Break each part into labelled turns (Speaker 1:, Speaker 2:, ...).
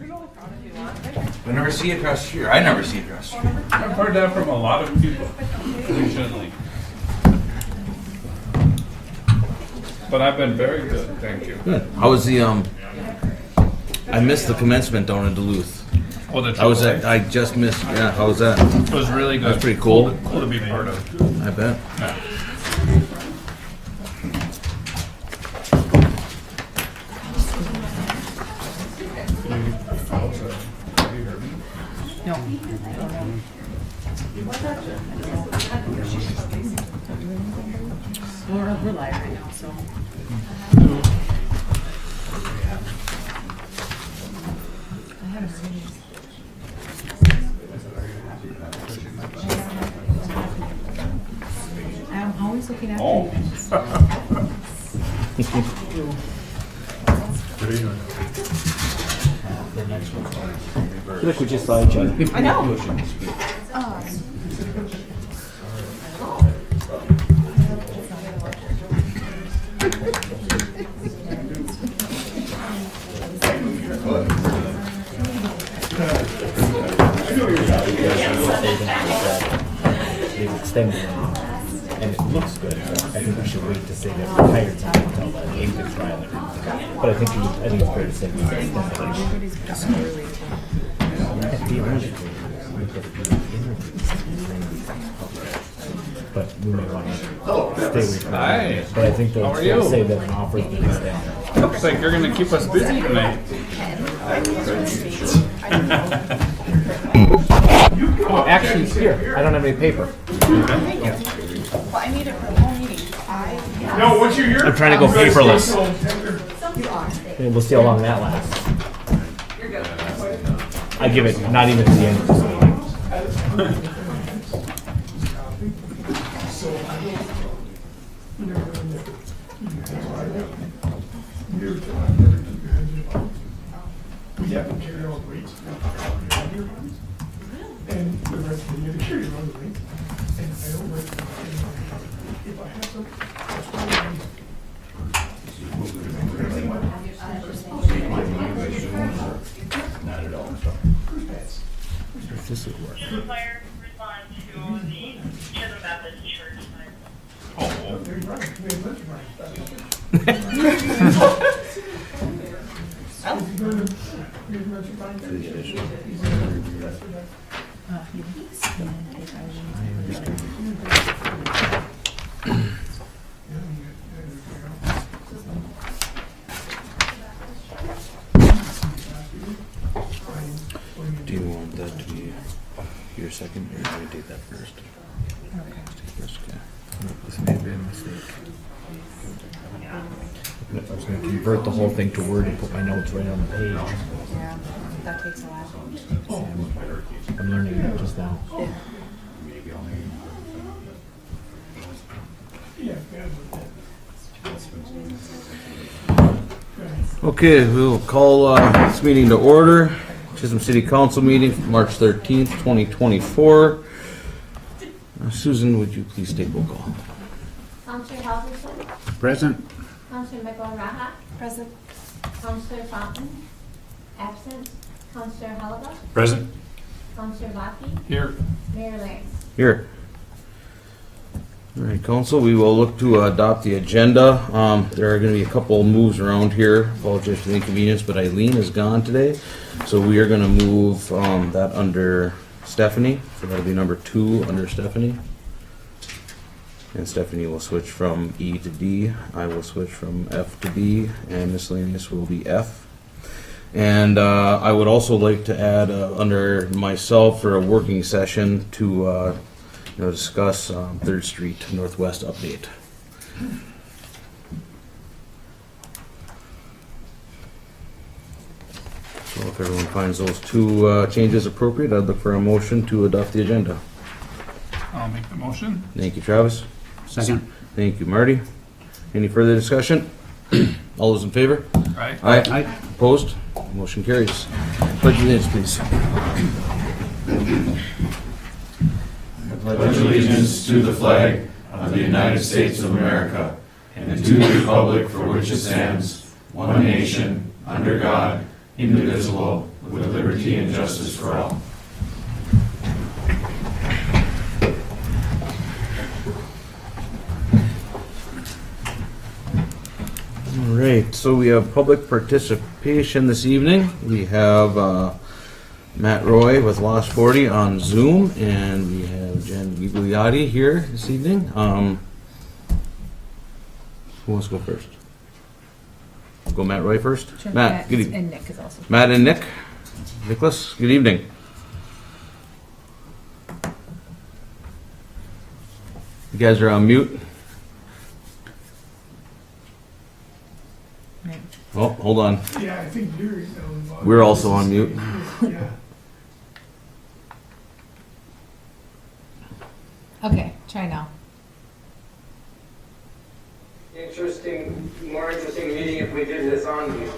Speaker 1: I never see it across the street. I never see it across the street.
Speaker 2: I've heard that from a lot of people recently. But I've been very good, thank you.
Speaker 1: Good. How was the I missed the commencement down in Duluth.
Speaker 2: Oh, the
Speaker 1: I was
Speaker 2: AAA?
Speaker 1: at. I just missed. Yeah, how was that?
Speaker 2: It was really good.
Speaker 1: That's pretty cool.
Speaker 2: Cool to be part of.
Speaker 1: I bet.
Speaker 2: Yeah.
Speaker 3: We're live right now, so. I haven't seen these. I'm always looking after you.
Speaker 4: Look, we just saw each other.
Speaker 3: I know.
Speaker 4: They've extended it, and it looks good. I think we should wait to say that we're hired time until the 8th of trial. But I think it's fair to say we extended it. But we may want to stay away from
Speaker 2: Hi.
Speaker 4: it. But I think
Speaker 2: How
Speaker 4: they'll
Speaker 2: are you?
Speaker 4: say that an offer's been extended.
Speaker 2: Looks like you're gonna keep us busy tonight.
Speaker 4: Oh, actually, here, I don't have any paper.
Speaker 3: Well, I need it for the whole meeting.
Speaker 5: No, once you're here,
Speaker 4: I'm trying to go paperless.
Speaker 3: You are.
Speaker 4: And we'll see how long that lasts. I give it not even to the end of this meeting.
Speaker 5: We have to carry all the weights. And the rest of the year, carry all the weights. And I don't like, if I have some, that's why
Speaker 1: Not at all.
Speaker 4: This would work.
Speaker 6: Fire respond to the Chisholm Baptist Church.
Speaker 5: they're right. We have lunch right.
Speaker 1: Do you want that to be your second, or do you take that first? Okay.
Speaker 4: This may have been a mistake. I was going to convert the whole thing to Word and put my notes right on the page.
Speaker 3: Yeah, that takes a while.
Speaker 4: I'm learning that just now.
Speaker 1: Okay, we'll call this meeting to order. Chisholm City Council meeting, March 13th, 2024. Susan, would you please take roll call?
Speaker 7: Counselor Halverson.
Speaker 4: Present.
Speaker 7: Counselor McGraw-Raha.
Speaker 3: Present.
Speaker 7: Counselor Fountain. Absent. Counselor Helga.
Speaker 2: Present.
Speaker 7: Counselor Lockie.
Speaker 2: Here.
Speaker 7: Mayor Lance.
Speaker 1: Here. All right, council, we will look to adopt the agenda. There are going to be a couple moves around here. Apologize for the inconvenience, but Eileen is gone today. So we are going to move that under Stephanie. So that'll be number 2 under Stephanie. And Stephanie will switch from E to D. I will switch from F to D. And miscellaneous will be F. And I would also like to add under myself for a working session to discuss 3rd Street Northwest update. So if everyone finds those 2 changes appropriate, I'd look for a motion to adopt the agenda.
Speaker 2: I'll make the motion.
Speaker 1: Thank you, Travis.
Speaker 4: Second.
Speaker 1: Thank you, Marty. Any further discussion? All those in favor?
Speaker 2: Right.
Speaker 1: Aye. Opposed? Motion carries. Pledge allegiance, please.
Speaker 8: Pledge allegiance to the flag of the United States of America and to the republic for which it stands, one nation, under God, indivisible, with liberty and justice for all.
Speaker 1: All right, so we have public participation this evening. We have Matt Roy with Lost 40 on Zoom, and we have Jen Gigliotti here this evening. Who wants to go first? Go Matt Roy first?
Speaker 3: Sure.
Speaker 1: Matt, good evening.
Speaker 3: And Nick is also.
Speaker 1: Matt and Nick. Nicholas, good evening. You guys are on mute.
Speaker 3: Right.
Speaker 1: Oh, hold on.
Speaker 5: Yeah, I think you're.
Speaker 1: We're also on mute.
Speaker 5: Yeah.
Speaker 3: Okay, try now.
Speaker 9: More interesting meeting if we did this on you.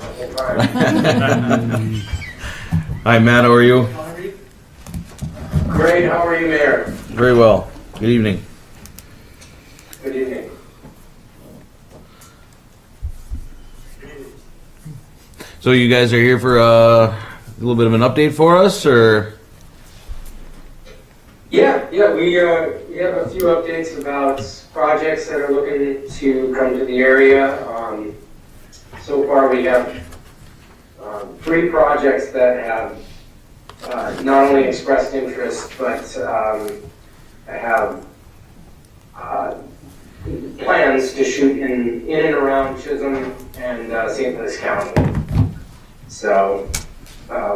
Speaker 1: Hi, Matt, how are you?
Speaker 9: Great, how are you, Mayor?
Speaker 1: Very well. Good evening.
Speaker 9: Good evening.
Speaker 1: So you guys are here for a little bit of an update for us, or?
Speaker 9: Yeah, we have a few updates about projects that are looking to come to the area. So far, we have 3 projects that have not only expressed interest, but have plans to shoot in and around Chisholm and St. Louis County. So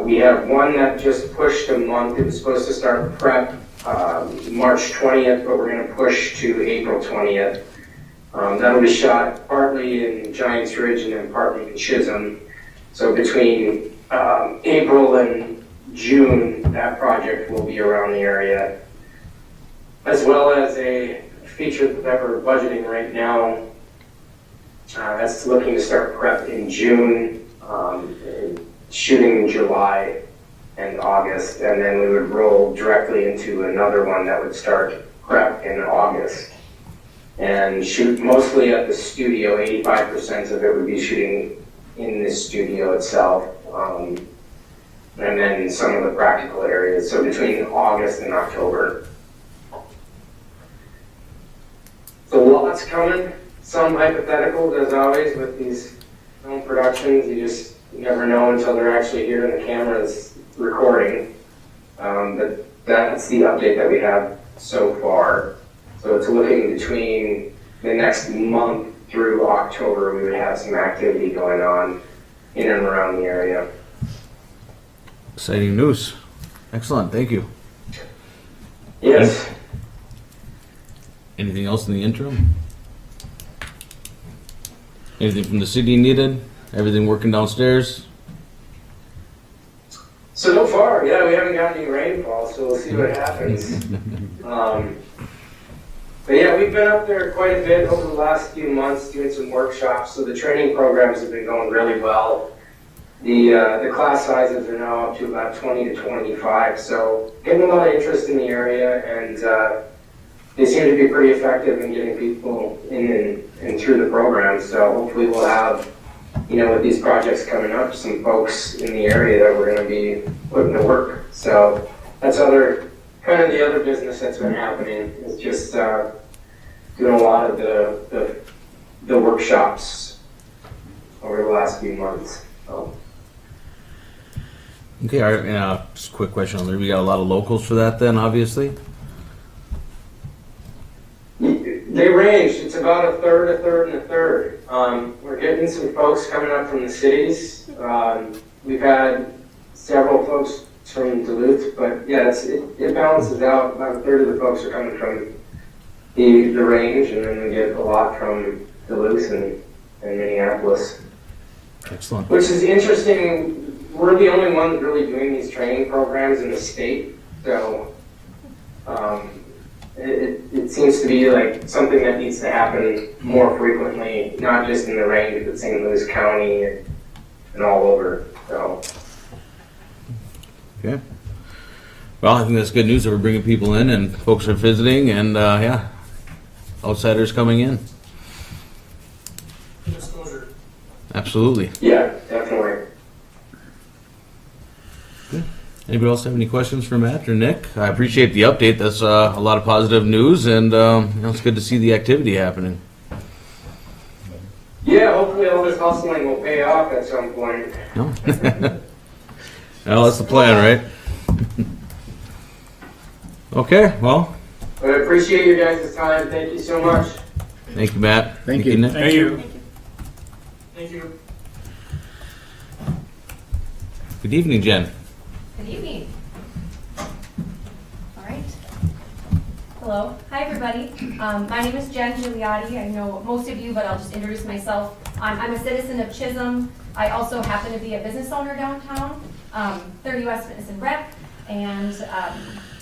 Speaker 9: we have one that just pushed a month. It was supposed to start prep March 20th, but we're going to push to April 20th. That'll be shot partly in Giants Ridge and then partly in Chisholm. So between April and June, that project will be around the area. As well as a feature that we're budgeting right now. That's looking to start prep in June, shooting in July and August, and then we would roll directly into another one that would start prep in August and shoot mostly at the studio. 85% of it would be shooting in the studio itself, and then some of the practical areas, so between August and October. So lots coming, some hypotheticals as always with these film productions. You never know until they're actually here and the camera's recording. But that's the update that we have so far. So it's looking between the next month through October, we would have some activity going on in and around the area.
Speaker 1: Exciting news. Excellent, thank you.
Speaker 9: Yes.
Speaker 1: Anything else in the interim? Anything from the city needed? Everything working downstairs?
Speaker 9: So far, yeah, we haven't gotten any rainfall, so we'll see what happens. But yeah, we've been up there quite a bit over the last few months doing some workshops, so the training programs have been going really well. The class sizes are now up to about 20 to 25, so getting a lot of interest in the area, and they seem to be pretty effective in getting people in and through the program. So hopefully we'll have, with these projects coming up, some folks in the area that we're going to be putting to work. So that's kind of the other business that's been happening, is just doing a lot of the workshops over the last few months. So.
Speaker 1: Okay, all right, just a quick question on there. We got a lot of locals for that then, obviously?
Speaker 9: They range. It's about a third, and a third. We're getting some folks coming up from the cities. We've had several folks from Duluth, but yeah, it balances out. About a third of the folks are coming from the range, and then we get a lot from Duluth and Minneapolis.
Speaker 1: Excellent.
Speaker 9: Which is interesting. We're the only ones really doing these training programs in the state, so it seems to be like something that needs to happen more frequently, not just in the range, but St. Louis County and all over. So.
Speaker 1: Okay. Well, I think that's good news that we're bringing people in and folks are visiting and, yeah, outsiders coming in.
Speaker 5: Exposure.
Speaker 1: Absolutely.
Speaker 9: Yeah, definitely.
Speaker 1: Anybody else have any questions for Matt or Nick? I appreciate the update. That's a lot of positive news, and it's good to see the activity happening.
Speaker 9: Yeah, hopefully all this hustling will pay off at some point.
Speaker 1: No? Well, that's the plan, right? Okay, well,
Speaker 9: But I appreciate your guys' time. Thank you so much.
Speaker 1: thank you, Matt.
Speaker 4: Thank you.
Speaker 1: Nick.
Speaker 2: Thank you.
Speaker 9: Thank you.
Speaker 1: Good evening, Jen.
Speaker 10: Good evening. All right. Hello. Hi, everybody. My name is Jen Gigliotti. I know most of you, but I'll just introduce myself. I'm a citizen of Chisholm. I also happen to be a business owner downtown, 30 West Fitness and Rec, and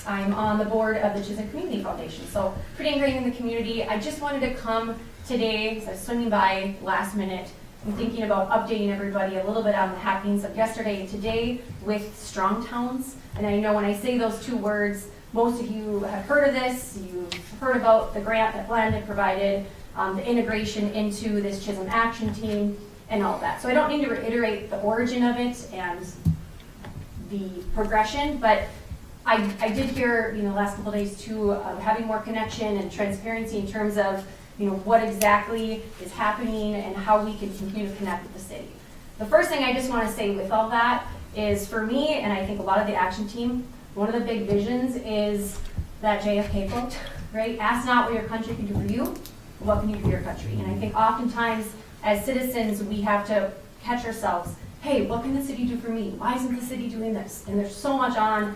Speaker 10: I'm on the board of the Chisholm Community Foundation. So pretty ingrained in the community. I just wanted to come today, so I was swinging by last minute. I'm thinking about updating everybody a little bit on the happenings of yesterday and today with Strong Towns. And I know when I say those two words, most of you have heard of this. You've heard about the grant that Glenn had provided, the integration into this Chisholm Action Team, and all of that. So I don't need to reiterate the origin of it and the progression, but I did hear, the last couple of days too, having more connection and transparency in terms of what exactly is happening and how we can continue to connect with the city. The first thing I just want to say with all that is, for me, and I think a lot of the action team, one of the big visions is that JFK quote, right? Ask not what your country can do for you, but what can you do for your country? And I think oftentimes as citizens, we have to catch ourselves, hey, what can the city do for me? Why isn't the city doing this? And there's so much on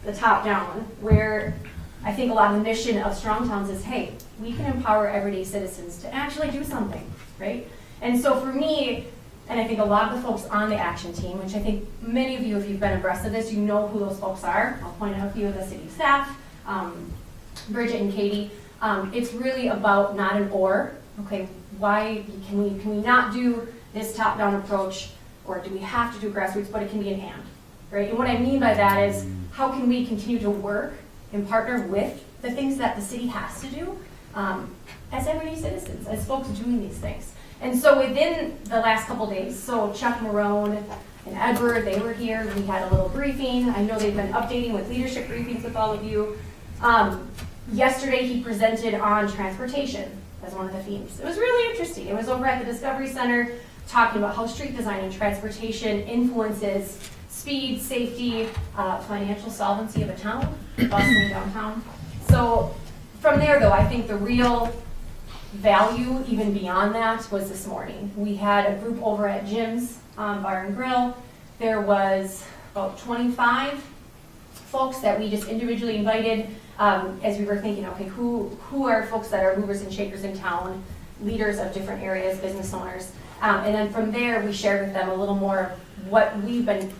Speaker 10: the top down, where I think a lot of the mission of Strong Towns is, hey, we can empower everyday citizens to actually do something, right? And so for me, and I think a lot of the folks on the action team, which I think many of you, if you've been abreast of this, you know who those folks are. I'll point out a few of the city staff, Bridget and Katie. It's really about not an or, okay, why can we not do this top-down approach, or do we have to do grassroots, but it can be an and, right? And what I mean by that is, how can we continue to work and partner with the things that the city has to do as everyday citizens, as folks doing these things. And so within the last couple days, so Chuck Marone and Edward, they were here, we had a little briefing. I know they've been updating with leadership briefings with all of you. Yesterday he presented on transportation as one of the themes. It was really interesting. It was over at the Discovery Center talking about how street design and transportation influences speed, safety, financial solvency of a town, bustling downtown. So from there, though, I think the real value, even beyond that, was this morning. We had a group over at Jim's Bar and Grill. There was about 25 folks that we just individually invited as we were thinking, okay, who are folks that are movers and shakers in town, leaders of different areas, business owners. And then from there, we shared with them a little more of what we've been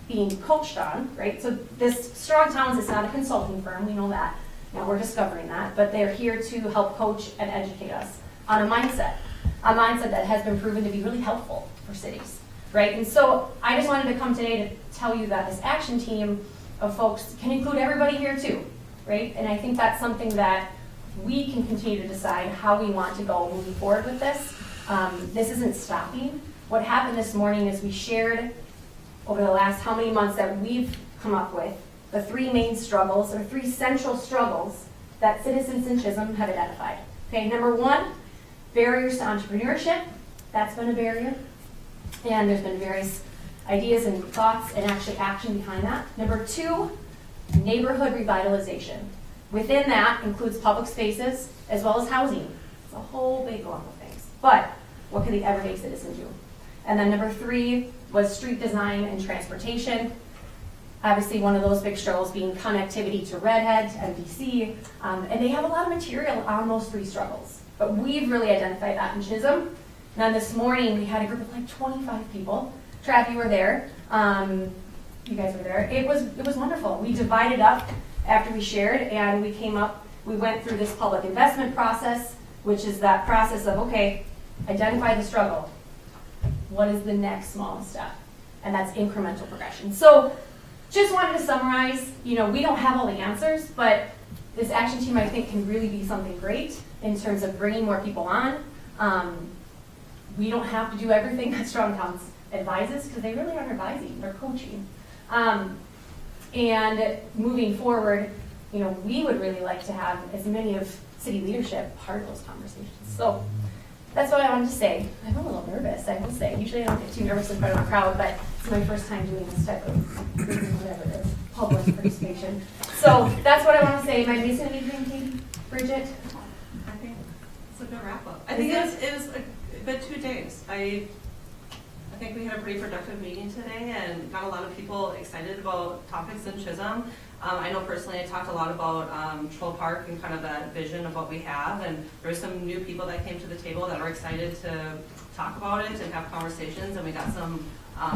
Speaker 10: being coached on, right? So this Strong Towns is not a consulting firm, we know that. Now we're discovering that, but they're here to help coach and educate us on a mindset that has been proven to be really helpful for cities, right? And so I just wanted to come today to tell you that this action team of folks can include everybody here too, right? And I think that's something that we can continue to decide how we want to go moving forward with this. This isn't stopping. What happened this morning is we shared over the last how many months that we've come up with the three main struggles, or three central struggles that citizens in Chisholm have identified. Okay, number one, barriers to entrepreneurship. That's been a barrier. And there's been various ideas and thoughts and actually action behind that. Number two, neighborhood revitalization. Within that includes public spaces as well as housing. It's a whole big lump of things. But what can the everyday citizen do? And then number three was street design and transportation. Obviously, one of those big struggles being connectivity to Redhead, to MDC, and they have a lot of material on those three struggles. But we've really identified that in Chisholm. And then this morning, we had a group of like 25 people. Trav, you were there. You guys were there. It was wonderful. We divided up after we shared, and we went through this public investment process, which is that process of, okay, identify the struggle. What is the next smallest step? And that's incremental progression. So just wanted to summarize, we don't have all the answers, but this action team, I think, can really be something great in terms of bringing more people on. We don't have to do everything that Strong Towns advises, because they really aren't advising, they're coaching. And moving forward, you know, we would really like to have as many of city leadership part of those conversations. So that's what I wanted to say. I'm a little nervous, I will say. Usually I don't get too nervous in front of a crowd, but it's my first time doing this type of, whatever it is, public participation. So that's what I want to say. Am I missing anything, Katie? Bridget?
Speaker 11: I think it's a good wrap up. I think it was a good 2 days. I think we had a pretty productive meeting today and got a lot of people excited about topics in Chisholm. I know personally I talked a lot about Troll Park and kind of that vision of what we have, and there were some new people that came to the table that were excited to talk about it and have conversations, and we got some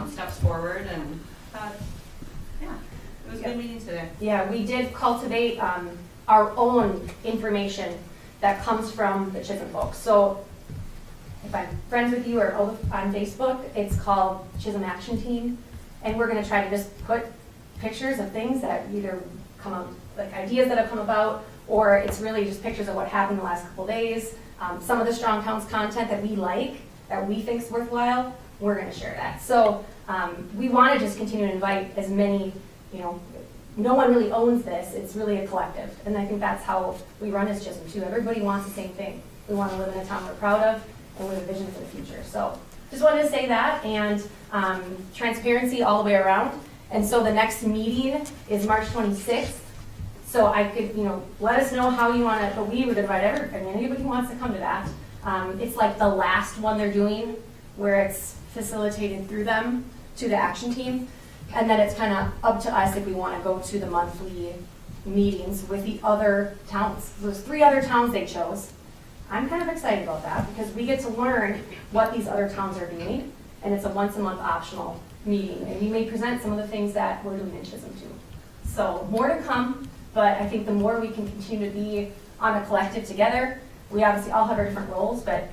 Speaker 11: steps forward, and thought, yeah, it was a good meeting today.
Speaker 10: Yeah, we did cultivate our own information that comes from the Chisholm folks. So if I'm friends with you or on Facebook, it's called Chisholm Action Team, and we're going to try to just put pictures of things that either come up, like ideas that have come about, or it's really just pictures of what happened the last couple days. Some of the Strong Towns content that we like, that we think is worthwhile, we're going to share that. So we want to just continue to invite as many, you know, no one really owns this, it's really a collective. And I think that's how we run as Chisholm too. Everybody wants the same thing. We want to live in a town we're proud of and with a vision for the future. So just wanted to say that, and transparency all the way around. And so the next meeting is March 26th. So I could, you know, let us know how you want to, but we would invite anybody who wants to come to that. It's like the last one they're doing where it's facilitated through them to the action team. And then it's kind of up to us if we want to go to the monthly meetings with the other towns. There's 3 other towns they chose. I'm kind of excited about that because we get to learn what these other towns are doing, and it's a once-a-month optional meeting. And we may present some of the things that we're doing in Chisholm too. So more to come, but I think the more we can continue to be on a collective together, we obviously all have our different roles, but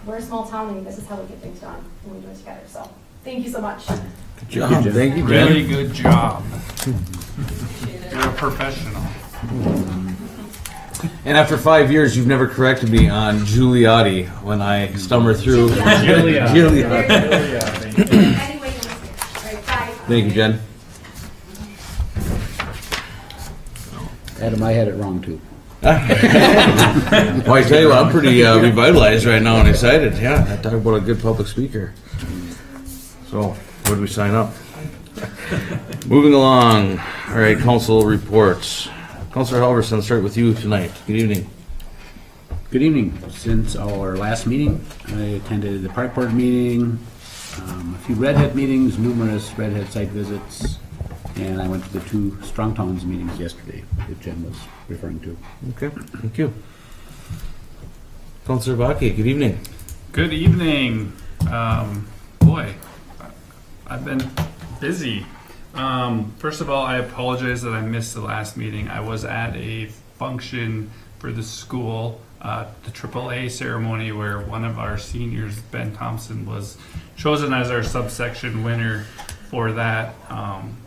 Speaker 10: we're a small town and this is how we get things done when we do it together. So thank you so much.
Speaker 1: Good job. Thank you, Jen.
Speaker 2: Really good job. You're a professional.
Speaker 1: And after 5 years, you've never corrected me on Giuliotti when I stummer through. Giuliotti.
Speaker 10: Anyway, right, bye.
Speaker 1: Thank you, Jen.
Speaker 12: Adam, I had it wrong too.
Speaker 1: Well, I tell you what, I'm pretty revitalized right now and excited. Yeah, I talk about a good public speaker. So, where do we sign up? Moving along. All right, council reports. Councilor Halverson, start with you tonight. Good evening.
Speaker 12: Good evening. Since our last meeting, I attended the park board meeting, a few Red Hat meetings, numerous Red Hat site visits, and I went to the 2 Strong Towns meetings yesterday that Jen was referring to.
Speaker 1: Okay, thank you. Councilor Baki, good evening.
Speaker 2: Good evening. Boy, I've been busy. First of all, I apologize that I missed the last meeting. I was at a function for the school, the AAA ceremony, where one of our seniors, Ben Thompson, was chosen as our subsection winner for that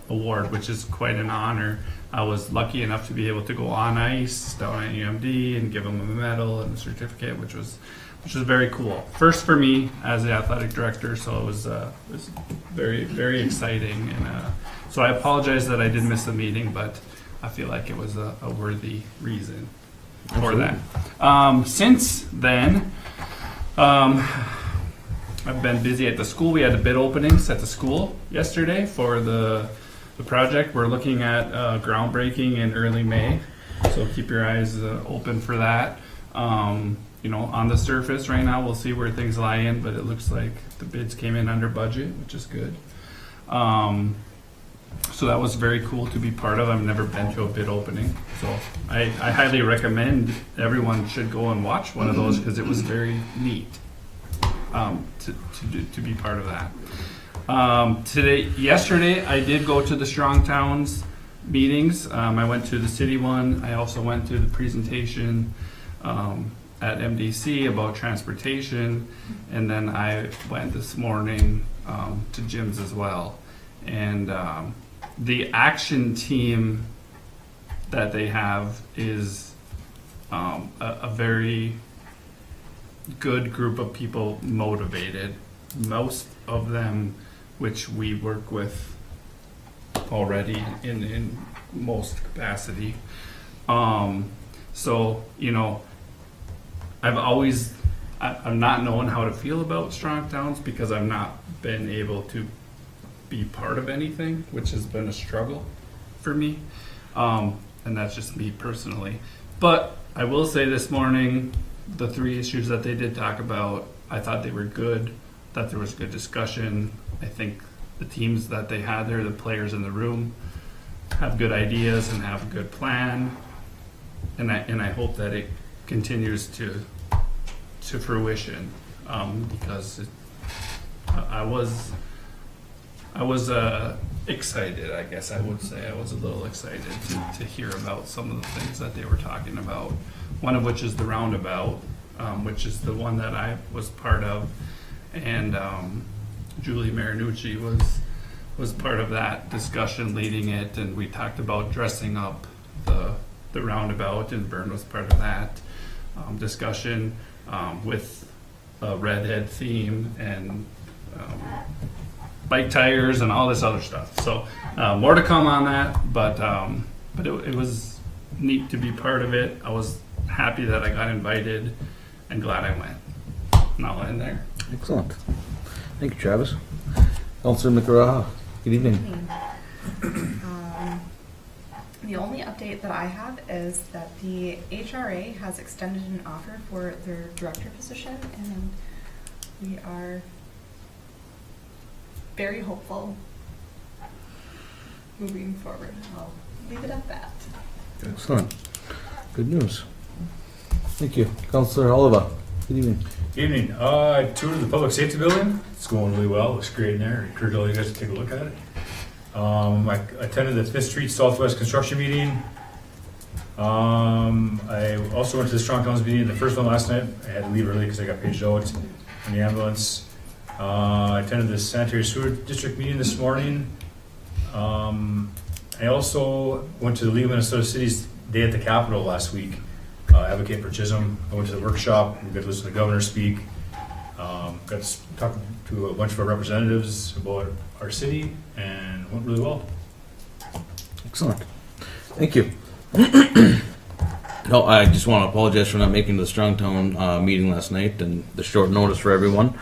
Speaker 2: award, which is quite an honor. I was lucky enough to be able to go on ice down at UMD and give him a medal and a certificate, which was very cool. First for me as the athletic director, so it was very, very exciting. And so I apologize that I did miss the meeting, but I feel like it was a worthy reason for that. Since then, I've been busy at the school. We had the bid openings at the school yesterday for the project. We're looking at groundbreaking in early May, so keep your eyes open for that. You know, on the surface right now, we'll see where things lie in, but it looks like the bids came in under budget, which is good. So that was very cool to be part of. I've never been to a bid opening, so I highly recommend everyone should go and watch one of those because it was very neat to be part of that. Yesterday, I did go to the Strong Towns meetings. I went to the city one. I also went to the presentation at MDC about transportation, and then I went this morning to Jim's as well. And the action team that they have is a very good group of people, motivated. Most of them, which we work with already in most capacity. So, you know, I've not known how to feel about strong towns because I've not been able to be part of anything, which has been a struggle for me. And that's just me personally. But I will say this morning, the 3 issues that they did talk about, I thought they were good, that there was good discussion. I think the teams that they had there, the players in the room, have good ideas and have a good plan. And I hope that it continues to fruition, because I was excited, I guess I would say. I was a little excited to hear about some of the things that they were talking about. One of which is the roundabout, which is the one that I was part of, and Julie Marinucci was part of that discussion, leading it, and we talked about dressing up the roundabout, and Vern was part of that discussion with a redhead theme and bike tires and all this other stuff. So more to come on that, but it was neat to be part of it. I was happy that I got invited and glad I went. And I'll end there.
Speaker 1: Excellent. Thank you, Travis. Councilor McGrath, good evening.
Speaker 3: The only update that I have is that the HRA has extended an offer for their director position, and we are very hopeful moving forward. I'll leave it at that.
Speaker 1: Excellent. Good news. Thank you. Councilor Oliva, good evening.
Speaker 8: Evening. I toured the public safety building. It's going really well. Looks great in there. I encourage all you guys to take a look at it. I attended the 5th Street Southwest construction meeting. I also went to the Strong Towns meeting, the first one last night. I had to leave early because I got paged out in the ambulance. I attended the sanitary sewer district meeting this morning. I also went to the League of Minnesota Cities Day at the Capitol last week, advocating for Chisholm. I went to the workshop. We got to listen to the governor speak. Got to talk to a bunch of our representatives about our city, and it went really well.
Speaker 1: Excellent. Thank you. No, I just want to apologize for not making the Strongtown meeting last night and the short notice for everyone.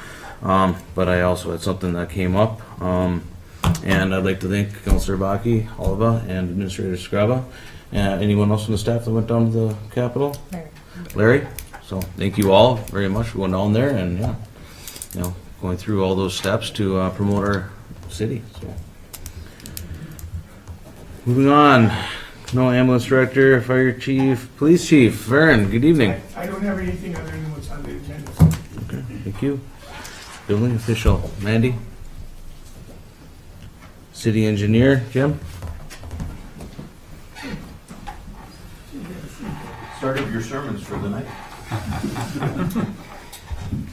Speaker 1: But I also had something that came up. And I'd like to thank Councilor Baki, Oliva, and Administrator Scraba. Anyone else from the staff that went down to the Capitol? Larry? So thank you all very much for going down there and going through all those steps to promote our city. So moving on. No ambulance director, fire chief, police chief. Vern, good evening.
Speaker 5: I don't have anything other than what's on the agenda.
Speaker 1: Okay, thank you. Building official, Mandy. City engineer, Jim.
Speaker 13: Start of your sermons for the night.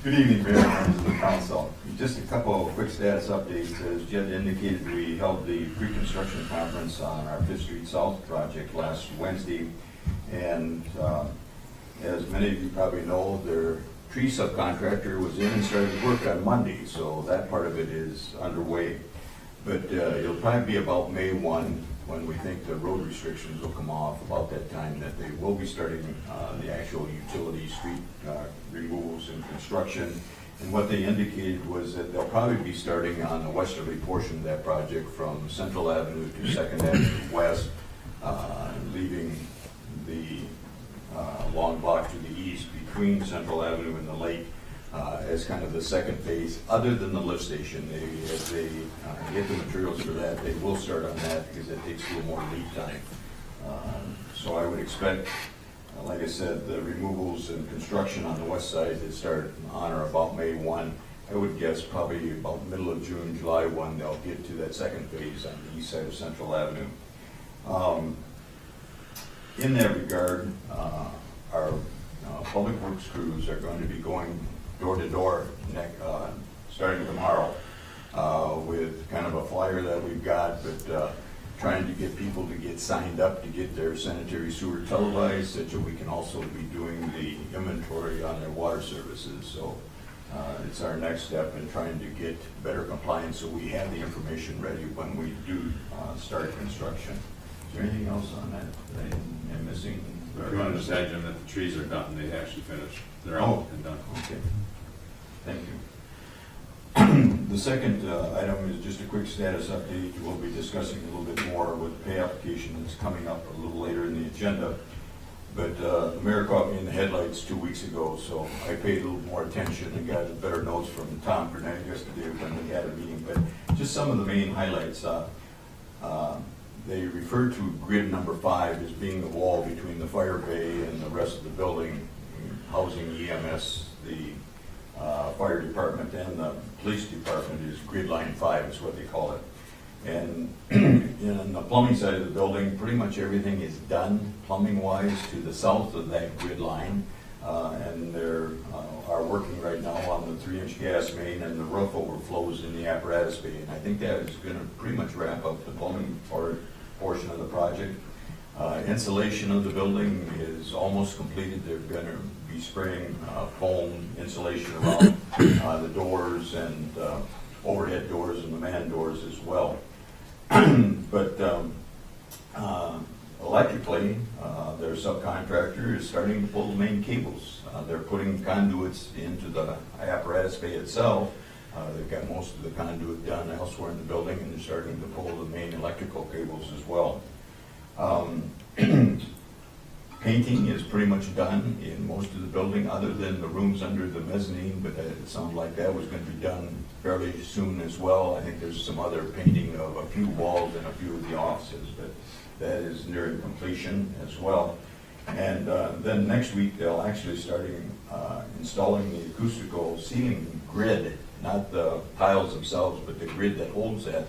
Speaker 13: Good evening, Mayor, members of the council. Just a couple of quick status updates. As Jed indicated, we held the pre-construction conference on our 5th Street South project last Wednesday. And as many of you probably know, their tree subcontractor was in and started work on Monday. So that part of it is underway. But it'll probably be about May 1 when we think the road restrictions will come off, about that time that they will be starting the actual utility street removals and construction. And what they indicated was that they'll probably be starting on the westerly portion of that project from Central Avenue to 2nd Avenue West, leaving the long block to the east between Central Avenue and the lake as kind of the second phase, other than the lift station. As they get the materials for that, they will start on that because it takes a little more lead time. So I would expect, like I said, the removals and construction on the west side to start on or about May 1. I would guess probably about middle of June, July 1, they'll get to that second phase on the east side of Central Avenue. In that regard, our public works crews are going to be going door to door starting tomorrow with kind of a flyer that we've got, but trying to get people to get signed up to get their sanitary sewer televised, such that we can also be doing the inventory on their water services. So It's our next step in trying to get better compliance so we have the information ready when we do start construction. Is there anything else on that that I'm missing?
Speaker 14: If you want to just add, Jim, that the trees are done, they actually finished, they're out and done.
Speaker 13: Okay, thank you. The second item is just a quick status update. We'll be discussing a little bit more with the pay application that's coming up a little later in the agenda. But the mayor caught me in the headlights 2 weeks ago, so I paid a little more attention and got better notes from Tom Burnett yesterday when we had a meeting. But just some of the main highlights. They referred to grid number 5 as being the wall between the fire bay and the rest of the building, housing EMS, the fire department, and the police department is grid line 5 is what they call it. And in the plumbing side of the building, pretty much everything is done plumbing-wise to the south of that grid line. And they're are working right now on the 3-inch gas main and the roof overflows in the apparatus bay. And I think that is going to pretty much wrap up the plumbing portion of the project. Insulation of the building is almost completed. They're going to be spraying foam insulation around the doors and overhead doors and the man doors as well. But electrically, their subcontractor is starting to pull the main cables. They're putting conduits into the apparatus bay itself. They've got most of the conduit done elsewhere in the building, and they're starting to pull the main electrical cables as well. Painting is pretty much done in most of the building, other than the rooms under the mezzanine, but it sounded like that was going to be done fairly soon as well. I think there's some other painting of a few walls and a few of the offices, but that is nearing completion as well. And then next week, they'll actually start installing the acoustical ceiling grid, not the tiles themselves, but the grid that holds that.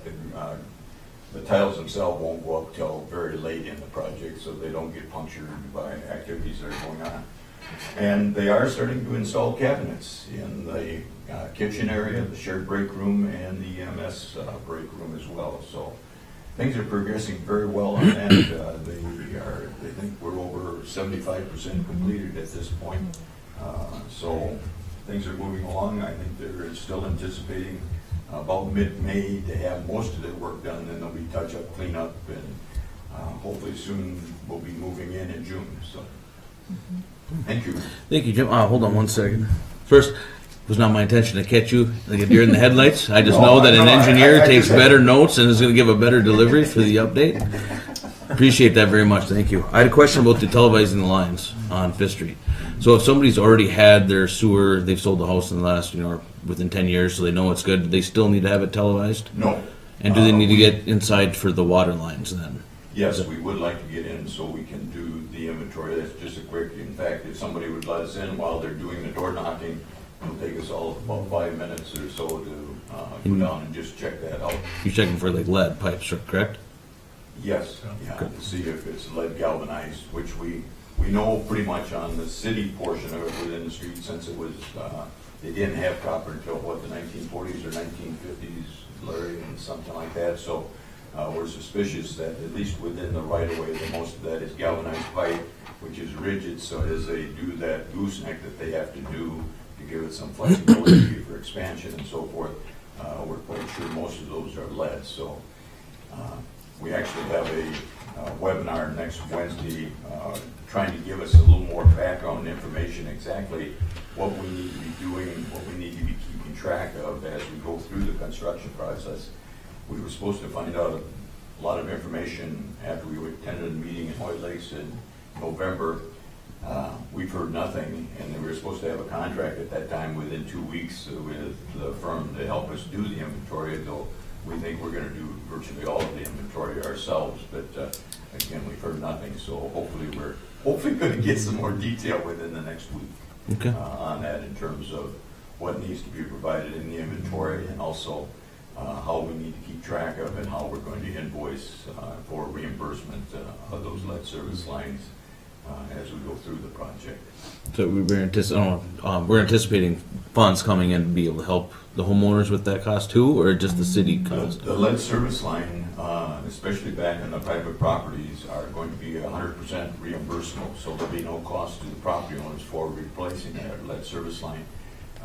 Speaker 13: The tiles themselves won't go up till very late in the project, so they don't get punctured by activities that are going on. And they are starting to install cabinets in the kitchen area, the shared break room, and the EMS break room as well. So things are progressing very well on that. They think we're over 75% completed at this point. So things are moving along. I think they're still anticipating about mid-May to have most of their work done, then there'll be touch-up, cleanup, and hopefully soon we'll be moving in June. So, thank you.
Speaker 1: Thank you, Jim. Hold on one second. First, it was not my intention to catch you like a deer in the headlights. I just know that an engineer takes better notes and is going to give a better delivery for the update. Appreciate that very much. Thank you. I had a question about the televising the lines on 5th Street. So if somebody's already had their sewer, they've sold the house in the last, within 10 years, so they know it's good, do they still need to have it televised?
Speaker 13: No.
Speaker 1: And do they need to get inside for the water lines then?
Speaker 13: Yes, we would like to get in so we can do the inventory. That's just a quick, in fact, if somebody would let us in while they're doing the door knocking, it'll take us all about 5 minutes or so to go down and just check that out.
Speaker 1: You're checking for like lead pipes, correct?
Speaker 13: Yes, yeah, to see if it's lead galvanized, which we know pretty much on the city portion of it within the street, since it was, they didn't have copper until, the 1940s or 1950s, Larry, and something like that. So we're suspicious that at least within the right-of-way, that most of that is galvanized pipe, which is rigid, so as they do that gooseneck that they have to do to give it some flexibility for expansion and so forth, we're quite sure most of those are lead. So we actually have a webinar next Wednesday trying to give us a little more background information, exactly what we need to be doing, what we need to be keeping track of as we go through the construction process. We were supposed to find out a lot of information after we attended a meeting in Hoyt Lakes in November. We've heard nothing, and we were supposed to have a contract at that time within 2 weeks with the firm to help us do the inventory, though we think we're going to do virtually all of the inventory ourselves. But again, we've heard nothing, so we're hopefully going to get some more detail within the next week on that, in terms of what needs to be provided in the inventory, and also how we need to keep track of and how we're going to invoice for reimbursement of those lead service lines as we go through the project.
Speaker 1: So we're anticipating funds coming in to be able to help the homeowners with that cost too, or just the city cost?
Speaker 13: The lead service line, especially back in the private properties, are going to be 100% reimbursable, so there'll be no cost to the property owners for replacing that lead service line.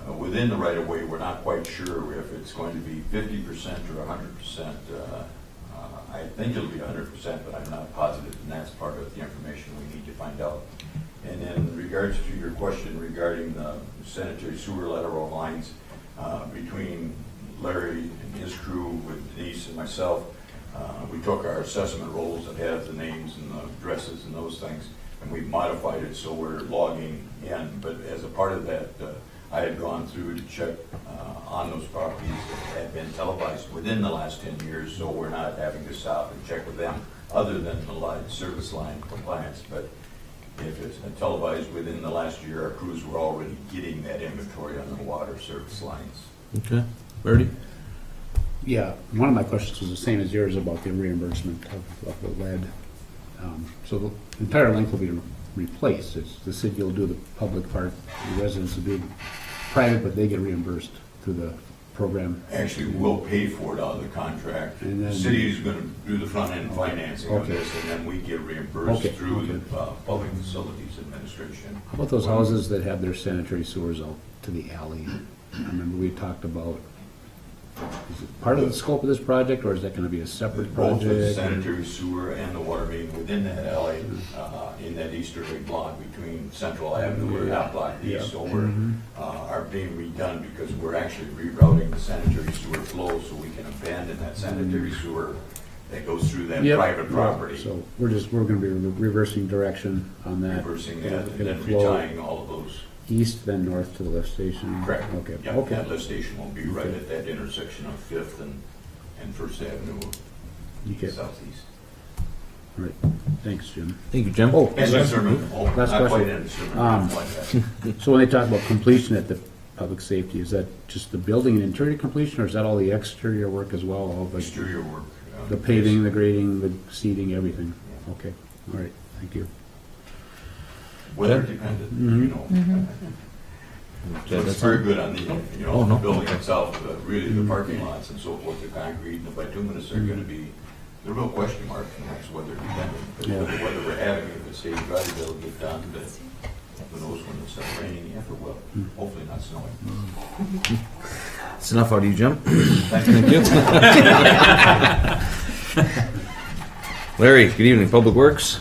Speaker 13: within the right-of-way, we're not quite sure if it's going to be 50% or 100%. I think it'll be 100%, but I'm not positive, and that's part of the information we need to find out. And in regards to your question regarding the sanitary sewer lateral lines, between Larry and his crew with Denise and myself, we took our assessment rolls that have the names and the addresses and those things, and we modified it so we're logging in. But as a part of that, I had gone through to check on those properties that had been televised within the last 10 years, so we're not having to stop and check with them other than the service line compliance. But if it's been televised within the last year, our crews were already getting that inventory on the water service lines.
Speaker 1: Okay, Verdi?
Speaker 12: Yeah, one of my questions was the same as yours about the reimbursement of the lead. So the entire length will be replaced. It's the city will do the public part, the residents will do private, but they get reimbursed through the program.
Speaker 13: Actually, we'll pay for it out of the contract.
Speaker 12: And then-
Speaker 13: The city is going to do the front-end financing of
Speaker 12: Okay.
Speaker 13: this, and then we get reimbursed
Speaker 12: Okay,
Speaker 13: through
Speaker 12: okay.
Speaker 13: the Public Facilities Administration.
Speaker 12: How about those houses that have their sanitary sewers out to the alley? I remember we talked about, is it part of the scope of this project, or is that gonna be a separate
Speaker 13: Both the
Speaker 12: project?
Speaker 13: sanitary sewer and the water main within that alley, in that easterly block between Central Avenue and that block east over, are being redone because we're actually rerouting the sanitary sewer flow so we can abandon that sanitary sewer that goes through that
Speaker 12: Yep,
Speaker 13: private
Speaker 12: yep.
Speaker 13: property.
Speaker 12: So we're gonna be reversing direction on that.
Speaker 13: Reversing that and
Speaker 12: It'll
Speaker 13: then
Speaker 12: flow
Speaker 13: retying all of those.
Speaker 12: East, then north to the lift station?
Speaker 13: Correct.
Speaker 12: Okay,
Speaker 13: Yep,
Speaker 12: okay.
Speaker 13: that lift station will be right at that intersection of Fifth and First Avenue
Speaker 12: Okay,
Speaker 13: southeast.
Speaker 12: all right, thanks, Jim.
Speaker 1: Thank you, Jim.
Speaker 12: Oh,
Speaker 13: And
Speaker 12: last
Speaker 13: Sermon, oh,
Speaker 12: last
Speaker 13: not quite
Speaker 12: question.
Speaker 13: in Sermon,
Speaker 12: Um,
Speaker 13: like that.
Speaker 12: So when they talk about completion at the public safety, is that just the building and interior completion, or is that all the exterior work as well? All the
Speaker 13: Exterior work.
Speaker 12: the paving, the grading, the seating, everything? Okay, all right, thank you.
Speaker 13: Weather dependent,
Speaker 12: Mm-hmm.
Speaker 13: you know. So it's very good on the, you know, the building itself, really the parking lots and so forth, the concrete and the bituminous are gonna be, the real question mark, and that's weather dependent. Because
Speaker 12: Yeah.
Speaker 13: with the weather we're having, if it stays dry, they'll get done, but who knows when it starts raining, if it will, hopefully not snowing.
Speaker 1: It's enough out of you, Jim.
Speaker 13: Thank you.
Speaker 1: Larry, good evening, Public Works.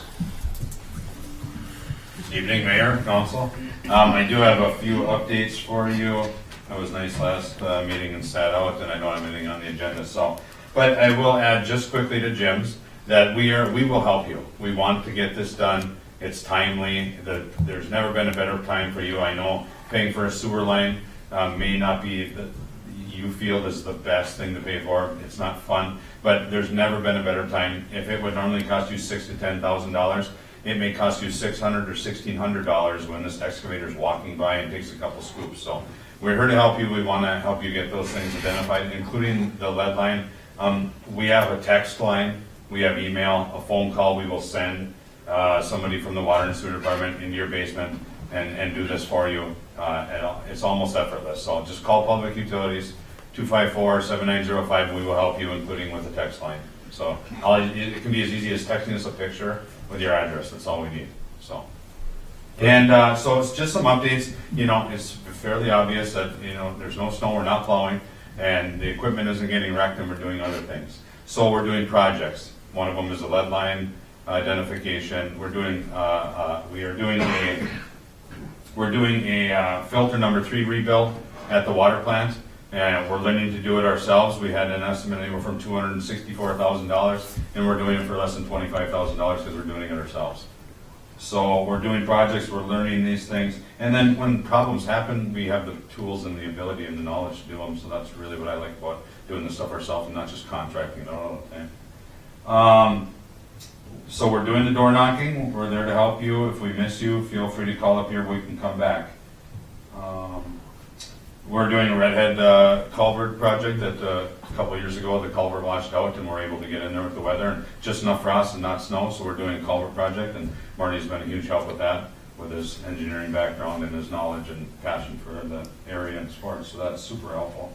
Speaker 14: Good evening, Mayor, Council. I do have a few updates for you. It was nice last meeting and sat out, and I don't have anything on the agenda, so. But I will add just quickly to Jim's that we will help you. We want to get this done. It's timely. There's never been a better time for you. I know paying for a sewer line may not be you feel is the best thing to pay for. It's not fun, but there's never been a better time. If it would normally cost you $6,000 to $10,000, it may cost you $600 or $1,600 when this excavator's walking by and takes a couple scoops. So we're here to help you. We want to help you get those things identified, including the lead line. We have a text line, we have email, a phone call. We will send somebody from the water and sewer department into your basement and do this for you. It's almost effortless. So just call Public Utilities, 254-7905. We will help you, including with the text line. So it can be as easy as texting us a picture with your address. That's all we need. So, and so it's just some updates. You know, it's fairly obvious that, you know, there's no snow, we're not plowing, and the equipment isn't getting wrecked, and we're doing other things. So we're doing projects. One of them is a lead line identification. We're doing a filter number 3 rebuild at the water plant, and we're learning to do it ourselves. We had an estimate anywhere from $264,000, and we're doing it for less than $25,000 because we're doing it ourselves. So we're doing projects, we're learning these things, and then when problems happen, we have the tools and the ability and the knowledge to do them. So that's really what I like about doing this stuff ourselves and not just contracting it all the time. So we're doing the door knocking. We're there to help you. If we miss you, feel free to call up here. We can come back. We're doing a redhead culvert project that a couple of years ago the culvert washed out, and we're able to get in there with the weather and just enough frost and not snow. So we're doing a culvert project, and Marty's been a huge help with that, with his engineering background and his knowledge and passion for the area and sports. So that's super helpful.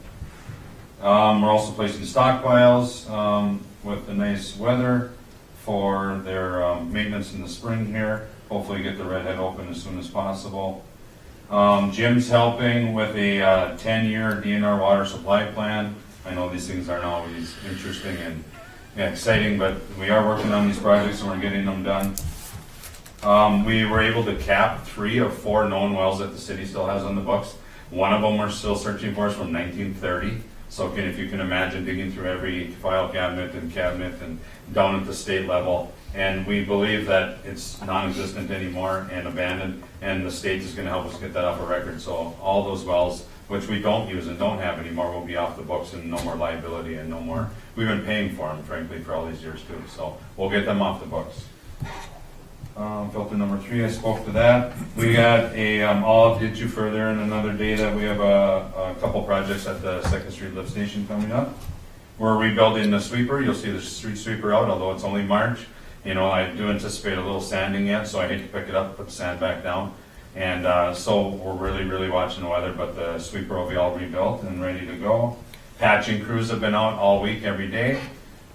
Speaker 14: We're also placing stockpiles with the nice weather for their maintenance in the spring here. Hopefully get the redhead open as soon as possible. Jim's helping with a 10-year DNR water supply plan. I know these things aren't always interesting and exciting, but we are working on these projects and we're getting them done. We were able to cap 3 of 4 known wells that the city still has on the books. One of them we're still searching for is from 1930. So if you can imagine digging through every file cabinet and down at the state level. And we believe that it's non-existent anymore and abandoned, and the state is going to help us get that off a record. So all those wells, which we don't use and don't have anymore, will be off the books and no more liability and no more. We've been paying for them, frankly, for all these years too. So we'll get them off the books. Filter number 3, I spoke to that. We got a, I'll update you further in another day that we have a couple projects at the 2nd Street lift station coming up. We're rebuilding the sweeper. You'll see the street sweeper out, although it's only March. You know, I do anticipate a little sanding yet, so I hate to pick it up, put the sand back down. And so we're really watching the weather, but the sweeper will be all rebuilt and ready to go. Patching crews have been out all week, every day.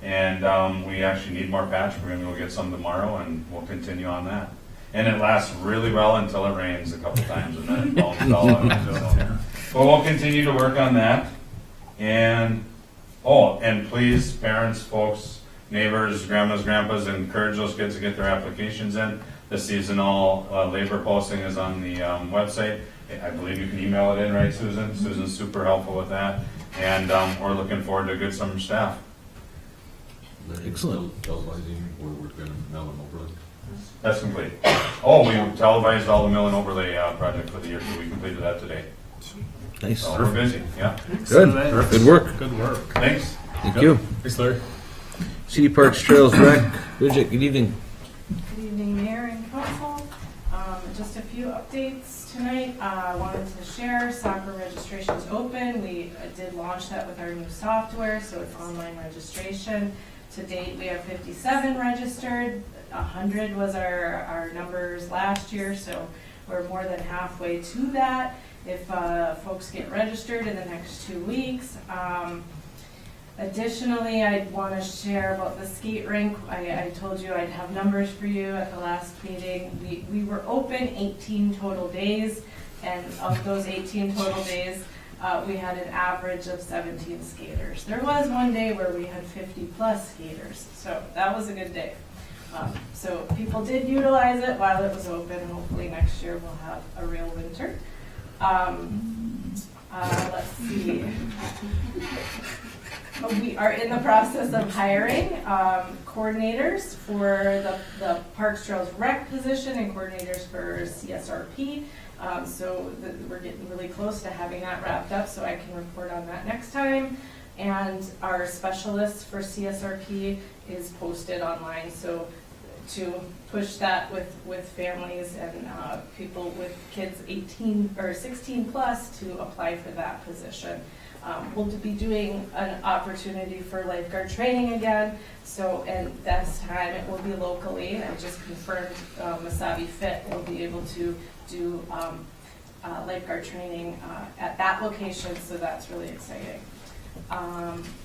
Speaker 14: And we actually need more patch. We're going to go get some tomorrow, and we'll continue on that. And it lasts really well until it rains a couple times, and then it bones all out. But we'll continue to work on that. And, and please, parents, folks, neighbors, grandmas, grandpas, encourage those kids to get their applications in. The seasonal labor posting is on the website. I believe you can email it in, right, Susan? Susan's super helpful with that. And we're looking forward to a good summer staff.
Speaker 1: Excellent.
Speaker 15: Televising, where we're gonna mail and overlay.
Speaker 14: That's complete. Oh, we televised all the mill and overlay project for the year, so we completed that today.
Speaker 1: Nice.
Speaker 14: So we're busy, yeah.
Speaker 1: Good. Good work.
Speaker 2: Good work.
Speaker 14: Thanks.
Speaker 1: Thank you.
Speaker 8: Thanks, Larry.
Speaker 1: City Parks Trails Rec. Bridget, good evening.
Speaker 16: Good evening, Mayor and Council. Just a few updates tonight. I wanted to share soccer registration is open. We did launch that with our new software, so it's online registration. To date, we have 57 registered. 100 was our numbers last year, so we're more than halfway to that. If folks get registered in the next 2 weeks. Additionally, I'd want to share about the skate rink. I told you I'd have numbers for you at the last meeting. We were open 18 total days, and of those 18 total days, we had an average of 17 skaters. There was one day where we had 50 plus skaters, so that was a good day. So people did utilize it while it was open. Hopefully next year we'll have a real winter. Let's see. We are in the process of hiring coordinators for the Parks Trails Rec position and coordinators for CSRP. So we're getting really close to having that wrapped up, so I can report on that next time. And our specialist for CSRP is posted online, so to push that with families and people with kids 18 or 16 plus to apply for that position. We'll be doing an opportunity for lifeguard training again, so, and this time it will be locally. I just confirmed Masabi Fit will be able to do lifeguard training at that location, so that's really exciting.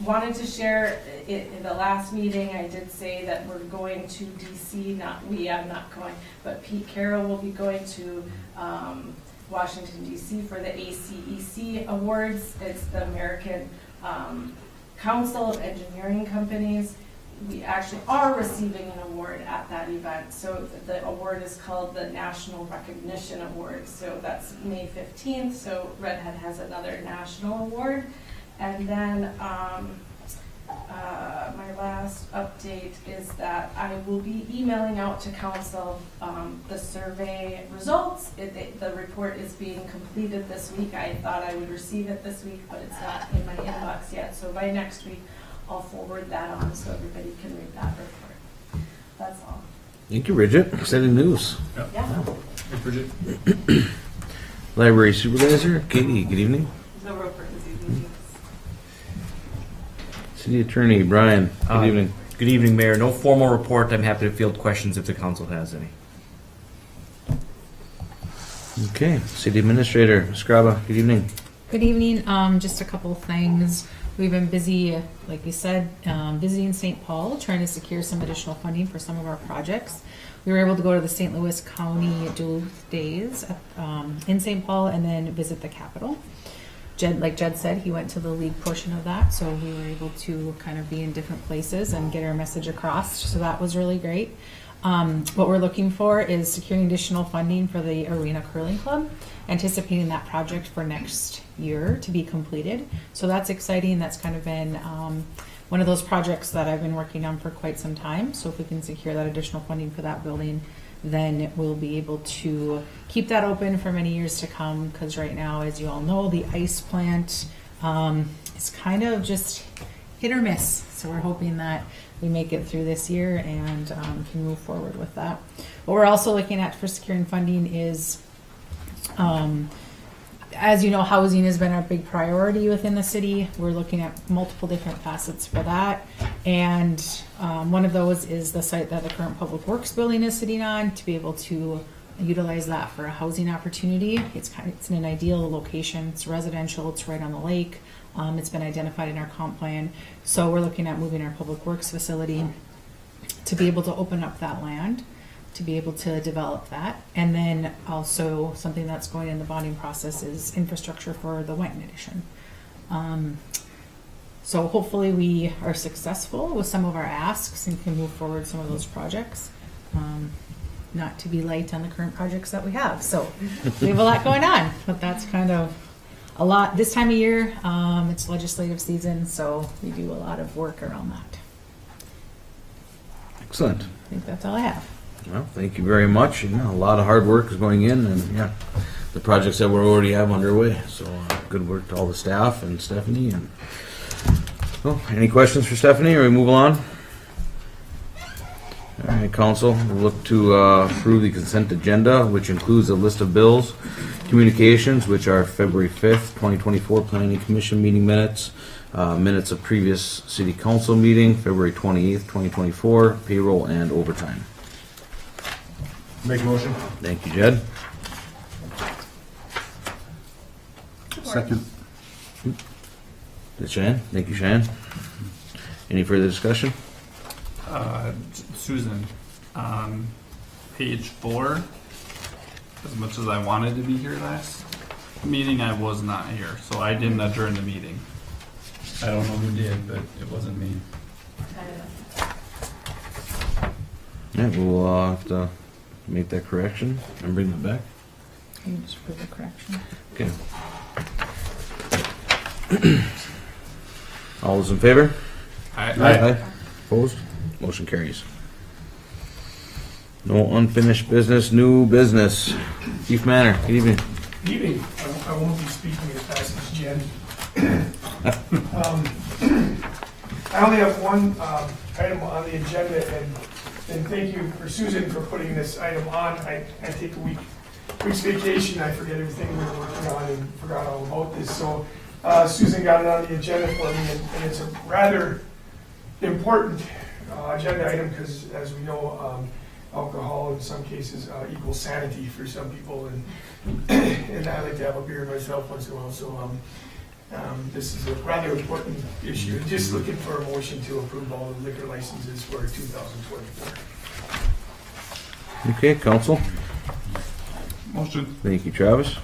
Speaker 16: Wanted to share, in the last meeting, I did say that we're going to DC, I'm not going, but Pete Carroll will be going to Washington, D.C. for the ACEC Awards. It's the American Council of Engineering Companies. We actually are receiving an award at that event. So the award is called the National Recognition Award. So that's May 15th. So Red Hat has another national award. And then my last update is that I will be emailing out to council the survey results. The report is being completed this week. I thought I would receive it this week, but it's not in my inbox yet. So by next week, I'll forward that on so everybody can read that report. That's all.
Speaker 1: Thank you, Bridget. Exciting news.
Speaker 16: Yeah.
Speaker 8: Thanks, Bridget.
Speaker 1: Library Supervisor, Katie, good evening.
Speaker 11: No report this evening.
Speaker 1: City Attorney, Brian, good evening.
Speaker 17: Good evening, Mayor. No formal report. I'm happy to field questions if the council has any.
Speaker 1: Okay, City Administrator, Scraba, good evening.
Speaker 18: Good evening. Just a couple things. We've been busy, like you said, busy in St. Paul, trying to secure some additional funding for some of our projects. we were able to go to the St. Louis County Duluth Days in St. Paul and then visit the Capitol. Like Jed said, he went to the league portion of that, so we were able to kind of be in different places and get our message across. So that was really great. What we're looking for is securing additional funding for the Arena Curling Club, anticipating that project for next year to be completed. So that's exciting. That's kind of been one of those projects that I've been working on for quite some time. So if we can secure that additional funding for that building, then we'll be able to keep that open for many years to come, because right now, as you all know, the ice plant is kind of just hit or miss. So we're hoping that we make it through this year and can move forward with that. What we're also looking at for securing funding is, as you know, housing has been our big priority within the city. We're looking at multiple different facets for that. And one of those is the site that the current Public Works building is sitting on, to be able to utilize that for a housing opportunity. It's in an ideal location. It's residential. It's right on the lake. It's been identified in our comp plan. So we're looking at moving our Public Works facility to be able to open up that land, to be able to develop that. And then also something that's going in the bonding process is infrastructure for the Wenton addition. So hopefully we are successful with some of our asks and can move forward some of those projects. Not to be light on the current projects that we have. So we have a lot going on, but that's kind of a lot this time of year. It's legislative season, so we do a lot of work around that.
Speaker 1: Excellent.
Speaker 18: I think that's all I have.
Speaker 1: Well, thank you very much. A lot of hard work is going in, and the projects that we already have underway. So good work to all the staff and Stephanie. And any questions for Stephanie, or we move along? All right, council, we'll look to approve the consent agenda, which includes a list of bills, communications, which are February 5th, 2024 Planning Commission meeting minutes, minutes of previous city council meeting, February 28th, 2024, payroll and overtime.
Speaker 8: Make a motion.
Speaker 1: Thank you, Jed.
Speaker 12: Second.
Speaker 1: Cheyenne? Thank you, Cheyenne. Any further discussion?
Speaker 2: Susan, on page 4, as much as I wanted to be here last meeting, I was not here, so I didn't adjourn the meeting. I don't know who did, but it wasn't me.
Speaker 1: Yeah, we'll have to make that correction and bring it back.
Speaker 18: Can you just approve the correction?
Speaker 1: Okay. All those in favor?
Speaker 2: Aye.
Speaker 1: Opposed? Motion carries. No unfinished business, new business. Chief Manor, good evening.
Speaker 5: Good evening. I won't be speaking as fast as Jen. I only have one item on the agenda, and thank you for Susan for putting this item on. I take a week's vacation. I forget everything we were working on and forgot all about this. So Susan got it on the agenda for me, and it's a rather important agenda item because, as we know, alcohol in some cases equals sanity for some people, and I like to have a beer myself once in a while. So this is a rather important issue. Just looking for a motion to approve all the liquor licenses for 2024.
Speaker 1: Okay, council.
Speaker 2: Motion.
Speaker 1: Thank you, Travis.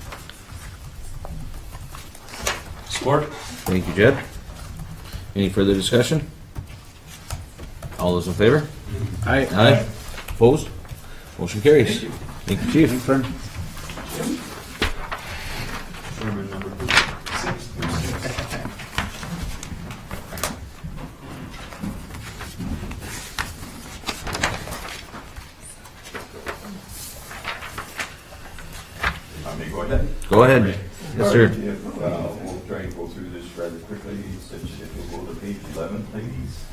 Speaker 8: Support.
Speaker 1: Thank you, Jed. Any further discussion? All those in favor?
Speaker 12: Aye.
Speaker 1: Aye. Opposed? Motion carries. Thank you, Chief.
Speaker 13: Chairman number
Speaker 5: 6 through 6.
Speaker 13: May I go ahead?
Speaker 1: Go ahead. Yes, sir.
Speaker 13: We'll try and go through this rather quickly. Such if we'll go to page 11, please.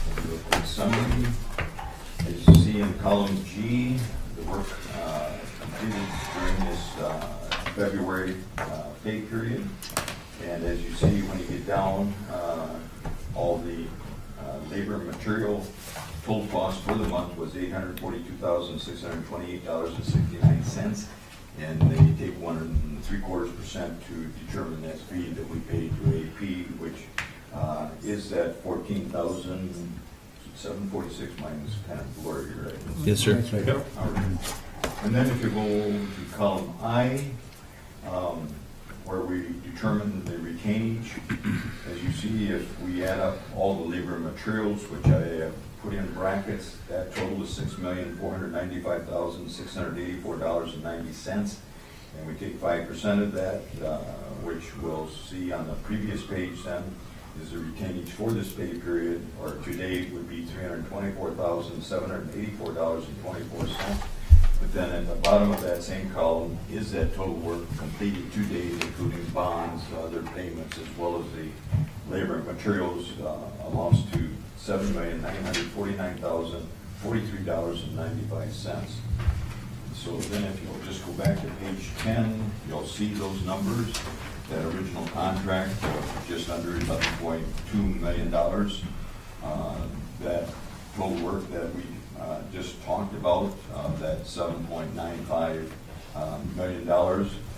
Speaker 13: We'll do a quick summary. As you see in column G, the work completed during this February pay period. And as you see, when you get down, all the labor and material total cost for the month was $842,628.69. And they take 1.75% to determine that fee that we pay to AP, which is that $14,000 746, mine's kind of blurry, right?
Speaker 1: Yes, sir.
Speaker 12: That's right.
Speaker 8: Yep.
Speaker 13: All right. And then if you go to column I, where we determine the retainage, as you see, if we add up all the labor and materials, which I have put in brackets, that total is $6,495,684.90. And we take 5% of that, which we'll see on the previous page then, is the retainage for this pay period, or to date would be $324,784.24. But then at the bottom of that same column is that total work completed to date, including bonds, other payments, as well as the labor and materials, amounts to $7,949,043.95. So then if you'll just go back to page 10, you'll see those numbers. That original contract of just under $11.2 million. That total work that we just talked about, that $7.95 million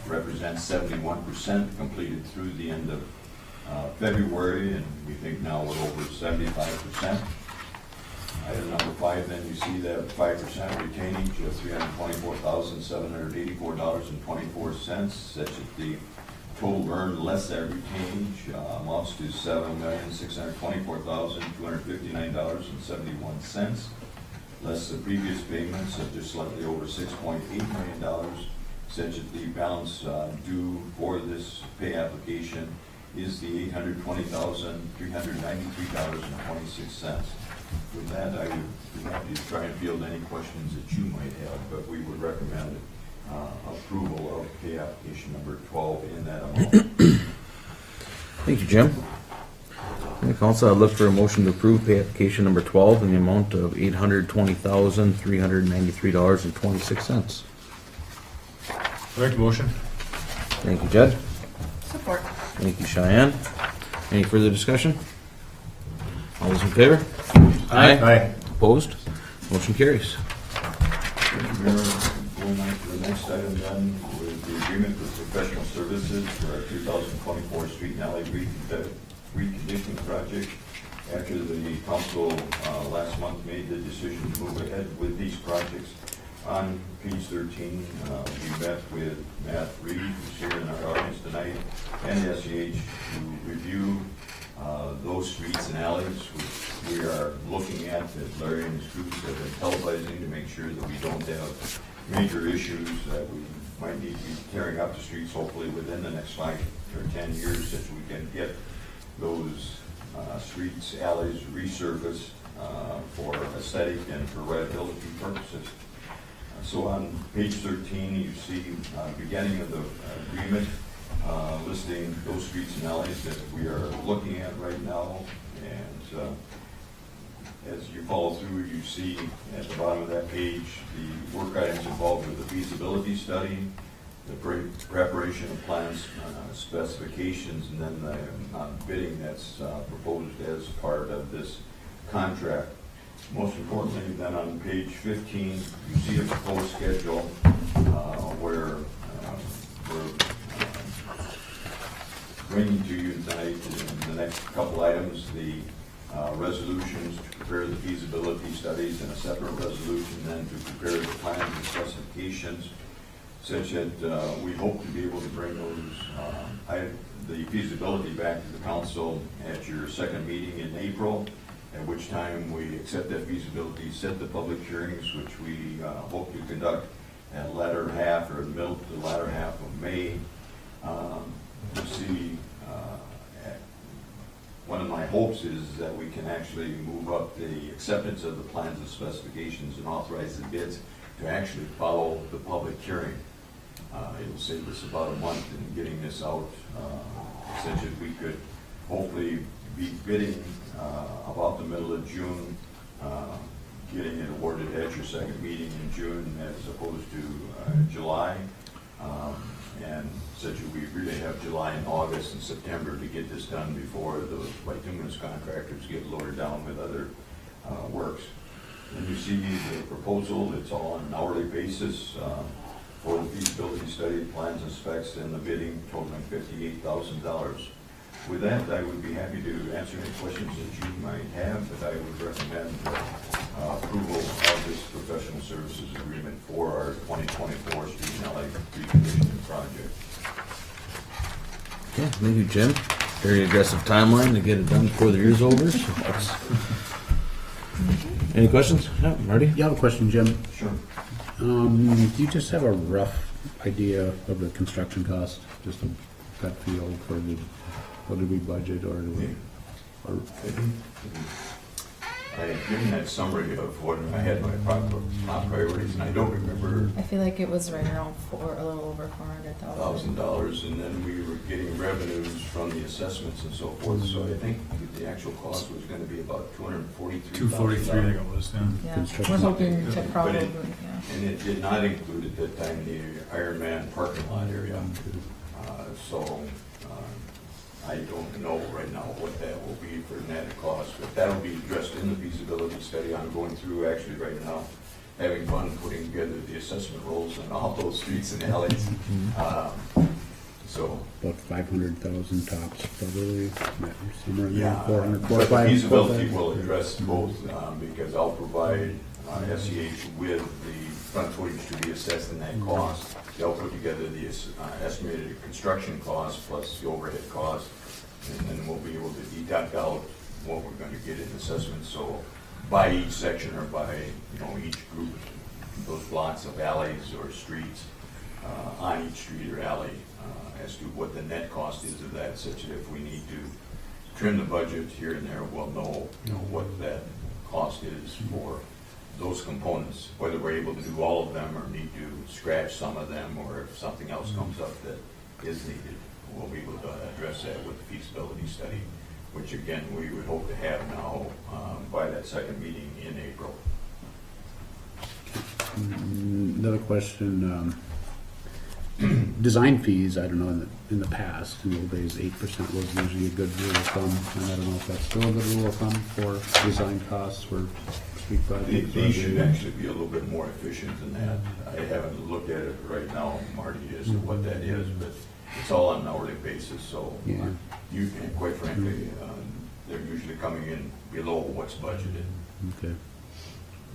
Speaker 13: represents 71% completed through the end of February, and we think now we're over 75%. Item number 5, then you see that 5% retainage of $324,784.24, such that the total earned less that retainage amounts to $7,624,259.71, less the previous payments of just slightly over $6.8 million, such that the balance due for this pay application is the $820,393.26. With that, I would be happy to try and field any questions that you might have, but we would recommend approval of pay application number 12 in that amount.
Speaker 1: Thank you, Jim. Okay, Council, I'd look for a motion to approve pay application number 12 in the amount of $820,393.26.
Speaker 8: Make the motion.
Speaker 1: Thank you, Jed.
Speaker 3: Support.
Speaker 1: Thank you, Cheyenne. Any further discussion? All those in favor?
Speaker 8: Aye.
Speaker 1: Opposed? Motion carries.
Speaker 13: Mayor, going on to the next item then, with the agreement with professional services for our 2024 street and alley reconditioning project. After the council last month made the decision to move ahead with these projects, on page 13, we met with Matt Reed, who's here in our audience tonight, and the SEH to review those streets and alleys, which we are looking at, that Larry and his crews have been televising to make sure that we don't have major issues that we might need to be tearing up the streets, hopefully within the next 5 or 10 years, that we can get those streets, alleys resurfaced for aesthetic and for rideability purposes. So on page 13, you see beginning of the agreement, listing those streets and alleys that we are looking at right now. And as you follow through, you see at the bottom of that page the work items involved with the feasibility study, the preparation of plans, specifications, and then the bidding that's proposed as part of this contract. Most importantly, then on page 15, you see a proposed schedule where we're bringing to you tonight in the next couple items the resolutions to prepare the feasibility studies, and a separate resolution then to prepare the plans and specifications, such that we hope to be able to bring those the feasibility back to the council at your second meeting in April, at which time we accept that feasibility, set the public hearings, which we hope to conduct at the latter half or the middle to the latter half of May. You see, one of my hopes is that we can actually move up the acceptance of the plans and specifications and authorize the bids to actually follow the public hearing. It'll save us about a month in getting this out. Essentially, we could hopefully be bidding about the middle of June, getting it awarded at your second meeting in June as opposed to July. And such that we really have July and August and September to get this done before those bituminous contractors get loaded down with other works. And you see the proposal, it's all on an hourly basis for the feasibility study, plans and specs, and the bidding totaling $58,000. with that, I would be happy to answer any questions that you might have, but I would recommend approval of this professional services agreement for our 2024 street and alley reconditioning project.
Speaker 1: Okay, thank you, Jim. Very aggressive timeline to get it done before the year's over. So any questions? Yeah, Marty?
Speaker 12: You have a question, Jim?
Speaker 13: Sure.
Speaker 12: Do you just have a rough idea of the construction cost? Just a gut feel for the, what did we budget or do we? Or,
Speaker 13: I had given that summary of what I had my top priorities, and I don't remember
Speaker 18: I feel like it was right around a little over $400,000.
Speaker 13: and then we were getting revenues from the assessments and so forth, so I think the actual cost was gonna be about $243,000.
Speaker 8: 243, I think it was, yeah.
Speaker 18: Yeah,
Speaker 12: Construction.
Speaker 18: we're hoping to
Speaker 13: But
Speaker 18: probably,
Speaker 13: it-
Speaker 18: yeah.
Speaker 13: And it did not include at that time the Ironman parking lot area. So I don't know right now what that will be for net cost, but that'll be addressed in the feasibility study. I'm going through actually right now, having fun putting together the assessment rolls on all those streets and alleys. So,
Speaker 12: about 500,000 tops, probably, somewhere in there,
Speaker 13: yeah,
Speaker 12: 400,
Speaker 13: but
Speaker 12: 405.
Speaker 13: the feasibility will address both, because I'll provide SEH with the front footage to be assessed in that cost. They'll put together the estimated construction cost plus the overhead cost, and then we'll be able to deduct out what we're gonna get in assessment. So by each section or by, each group, those blocks of alleys or streets, on each street or alley, as to what the net cost is of that, such that if we need to trim the budget here and there, we'll know what that cost is for those components, whether we're able to do all of them or need to scratch some of them, or if something else comes up that is needed, we'll be able to address that with the feasibility study, which again, we would hope to have now by that second meeting in April.
Speaker 12: Another question, design fees, I don't know, in the past, in the old days, 8% was usually a good rule of thumb, and I don't know if that's still a good rule of thumb for design costs for street projects.
Speaker 13: They should actually be a little bit more efficient than that. I haven't looked at it right now, Marty, as to what that is, but it's all on an hourly basis, so
Speaker 12: Yeah.
Speaker 13: you can, quite frankly, they're usually coming in below what's budgeted,
Speaker 12: Okay.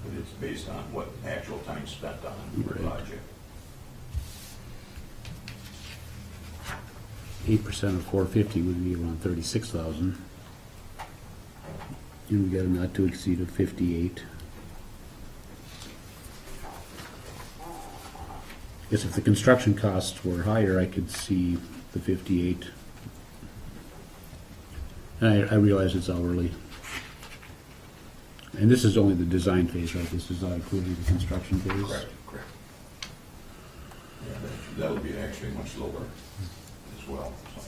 Speaker 13: but it's based on what actual time spent on the
Speaker 12: Right.
Speaker 13: project.
Speaker 12: 8% of 450 would be around 36,000. And we got a not to exceed of 58. Guess if the construction costs were higher, I could see the 58. And I realize it's hourly. And this is only the design phase, right? This is not including the construction phase?
Speaker 13: Correct. Yeah, that'll be actually much lower as well. So.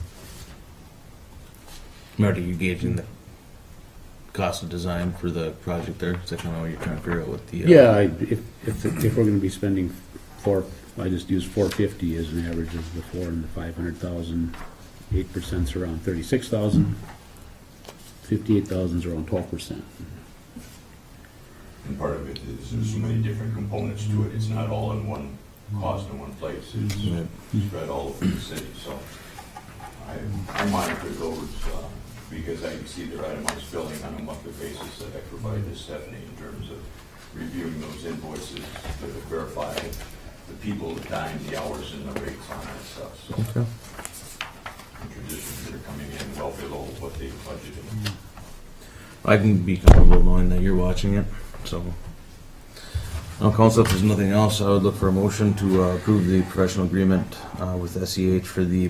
Speaker 1: Marty, you gauging the cost of design for the project there? Is that kind of what you're trying to figure out what the...
Speaker 12: Yeah, if we're gonna be spending I just use 450 as an average of the 4 and the 500,000, 8%'s around 36,000, 58,000's around 12%.
Speaker 13: And part of it is there's so many different components to it. It's not all in one cost in one place. It's spread all over the city. So I monitor those because I see their itemized billing on a monthly basis that I provide to Stephanie in terms of reviewing those invoices to verify the people, the time, the hours, and the rates on that stuff. So traditionally, they're coming in well below what they budgeted.
Speaker 1: I can be comfortable knowing that you're watching it, so. Now, council, if there's nothing else, I would look for a motion to approve the professional agreement with SEH for the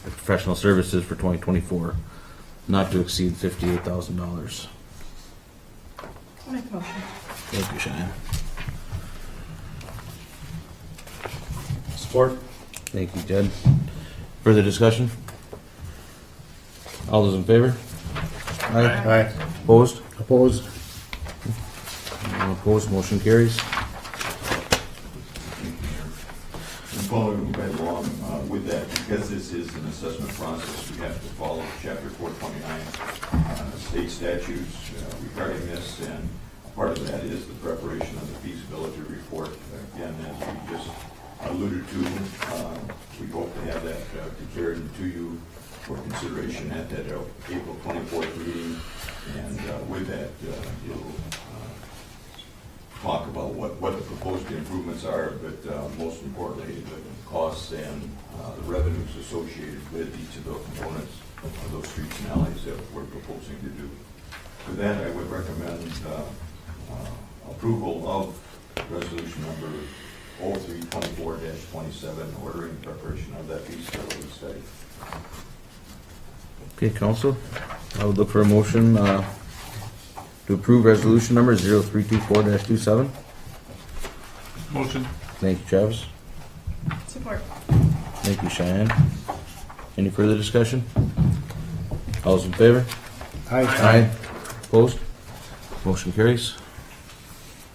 Speaker 1: professional services for 2024, not to exceed $58,000.
Speaker 16: I'll make a motion.
Speaker 1: Thank you, Cheyenne.
Speaker 8: Support?
Speaker 1: Thank you, Jed. Further discussion? All those in favor?
Speaker 8: Aye.
Speaker 1: Opposed?
Speaker 12: Opposed?
Speaker 1: No opposed, motion carries.
Speaker 13: And following right along with that, because this is an assessment process, we have to follow Chapter 429 state statutes regarding this, and part of that is the preparation of the feasibility report. Again, as we just alluded to, we hope to have that prepared to you for consideration at that April 24th meeting. And with that, you'll talk about what the proposed improvements are, but most importantly, the costs and the revenues associated with each of the components of those streets and alleys that we're proposing to do. With that, I would recommend approval of resolution number 0324-27, ordering preparation of that feasibility study.
Speaker 1: Okay, council, I would look for a motion to approve resolution number 0324-27.
Speaker 2: Motion.
Speaker 1: Thank you, Travis.
Speaker 3: Support.
Speaker 1: Thank you, Cheyenne. Any further discussion? All those in favor? Aye. Opposed? Motion carries.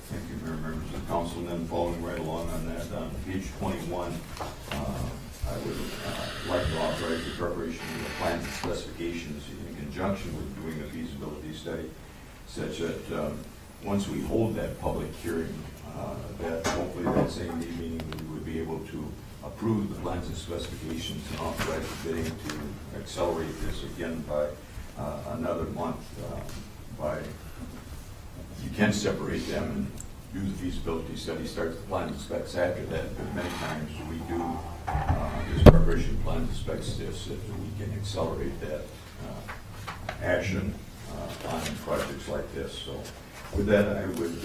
Speaker 13: Thank you, Mayor, members of the council. And then following right along on that, on page 21, I would like to authorize the preparation of the plans and specifications in conjunction with doing a feasibility study, such that once we hold that public hearing, that hopefully that same meeting we would be able to approve the plans and specifications and authorize the bidding to accelerate this again by another month. You can separate them and do the feasibility study, start the plans and specs after that, but many times we do this preparation of plans and specs if we can accelerate that action on projects like this. So with that, I would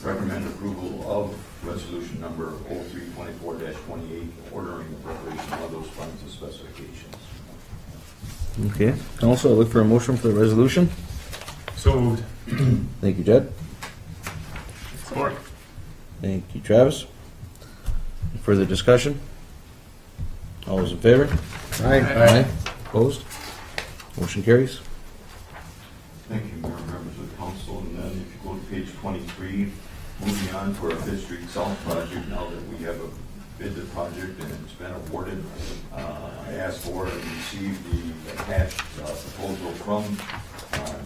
Speaker 13: recommend approval of resolution number 0324-28, ordering the preparation of those plans and specifications.
Speaker 1: Okay, council, I look for a motion for the resolution.
Speaker 8: So moved.
Speaker 1: Thank you, Jed.
Speaker 2: Support.
Speaker 1: Thank you, Travis. Further discussion? All those in favor?
Speaker 2: Aye.
Speaker 1: Opposed? Motion carries.
Speaker 13: Thank you, Mayor, members of the council. And then if you go to page 23, moving on to our Fifth Street South project, now that we have bid the project and it's been awarded, I asked for and received the attached proposal from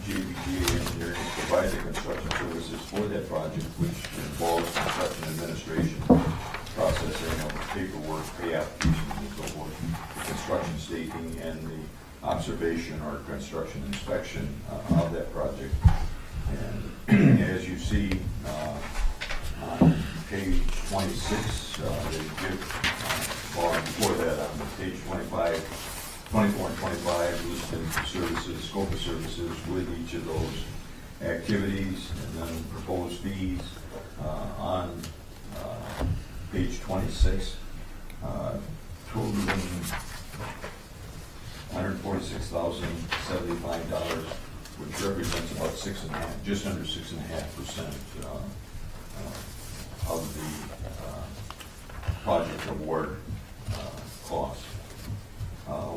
Speaker 13: JBG Engineering to provide the construction services for that project, which involves construction administration, processing of paperwork, pay applications, and so forth, the construction staking, and the observation or construction inspection of that project. And as you see on page 26, they give, or before that, on page 25, 24 and 25, listed services, scope of services with each of those activities, and then proposed fees on page 26, totaling $146,075, which represents about just under 6.5% of the project award cost.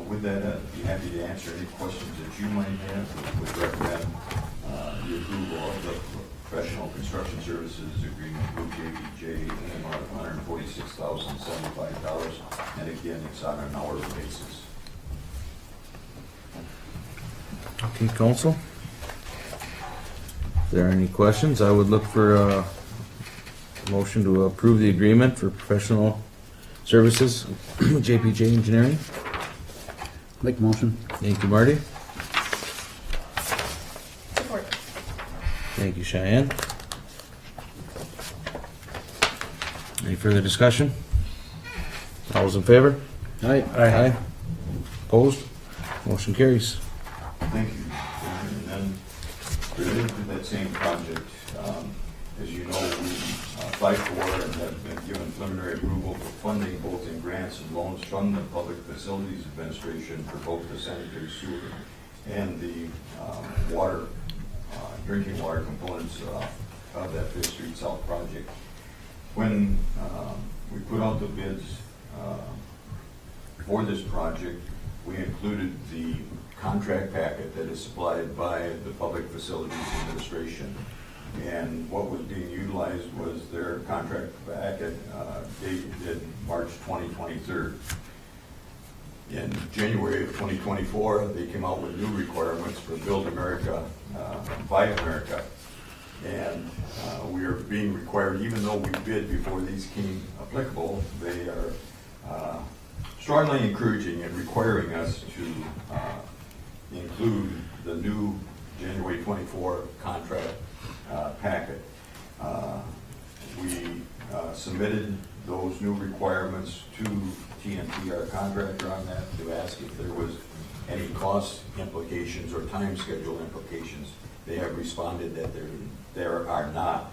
Speaker 13: With that, I'd be happy to answer any questions that you might have. Would recommend the approval of the professional construction services agreement with JBJ in the amount of $146,075, and again, it's on an hourly basis.
Speaker 1: Okay, council. If there are any questions, I would look for a motion to approve the agreement for professional services, JPJ Engineering.
Speaker 12: Make motion.
Speaker 1: Thank you, Marty.
Speaker 3: Support.
Speaker 1: Thank you, Cheyenne. Any further discussion? All those in favor?
Speaker 12: Aye.
Speaker 1: Opposed? Motion carries.
Speaker 13: Thank you. And then related to that same project, as you know, we applied for and have been given preliminary approval for funding both in grants and loans from the Public Facilities Administration for both the sanitary sewer and the water, drinking water components of that Fifth Street South project. When we put out the bids for this project, we included the contract packet that is supplied by the Public Facilities Administration. And what was being utilized was their contract packet dated March 2023. In January of 2024, they came out with new requirements for Build America, Buy America. And we are being required, even though we bid before these came applicable, they are strongly encouraging and requiring us to include the new January 24 contract packet. We submitted those new requirements to TNT, our contractor on that, to ask if there was any cost implications or time schedule implications. They have responded that there are not,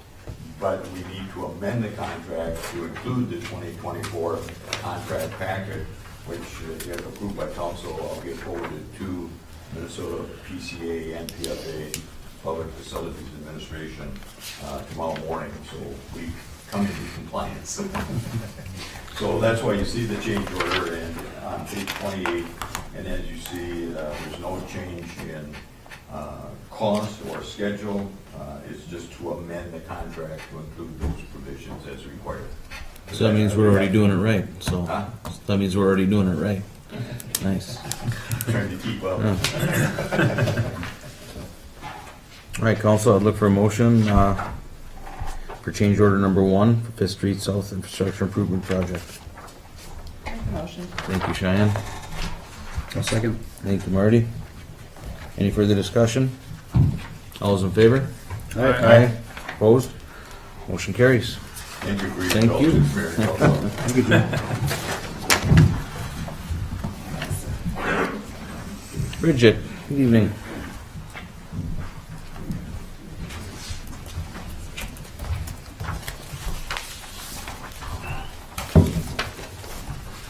Speaker 13: but we need to amend the contract to include the 2024 contract packet, which, if approved by council, I'll get forwarded to Minnesota PCA and PFA, Public Facilities Administration, tomorrow morning, so we come to compliance. So that's why you see the change order and on page 28, and as you see, there's no change in cost or schedule. It's just to amend the contract to include those provisions as required.
Speaker 1: So that means we're already doing it right, so.
Speaker 13: Huh?
Speaker 1: That means we're already doing it right. Nice.
Speaker 13: Trying to keep up.
Speaker 1: All right, council, I'd look for a motion for change order number 1 for Fifth Street South Infrastructure Improvement Project.
Speaker 16: Motion.
Speaker 1: Thank you, Cheyenne.
Speaker 12: A second.
Speaker 1: Thank you, Marty. Any further discussion? All those in favor?
Speaker 12: Aye.
Speaker 1: Opposed? Motion carries.
Speaker 13: Thank you for your
Speaker 1: Thank you.
Speaker 13: indulgence, Mayor and Council.
Speaker 12: Thank you, Jim.
Speaker 1: Bridget, good evening.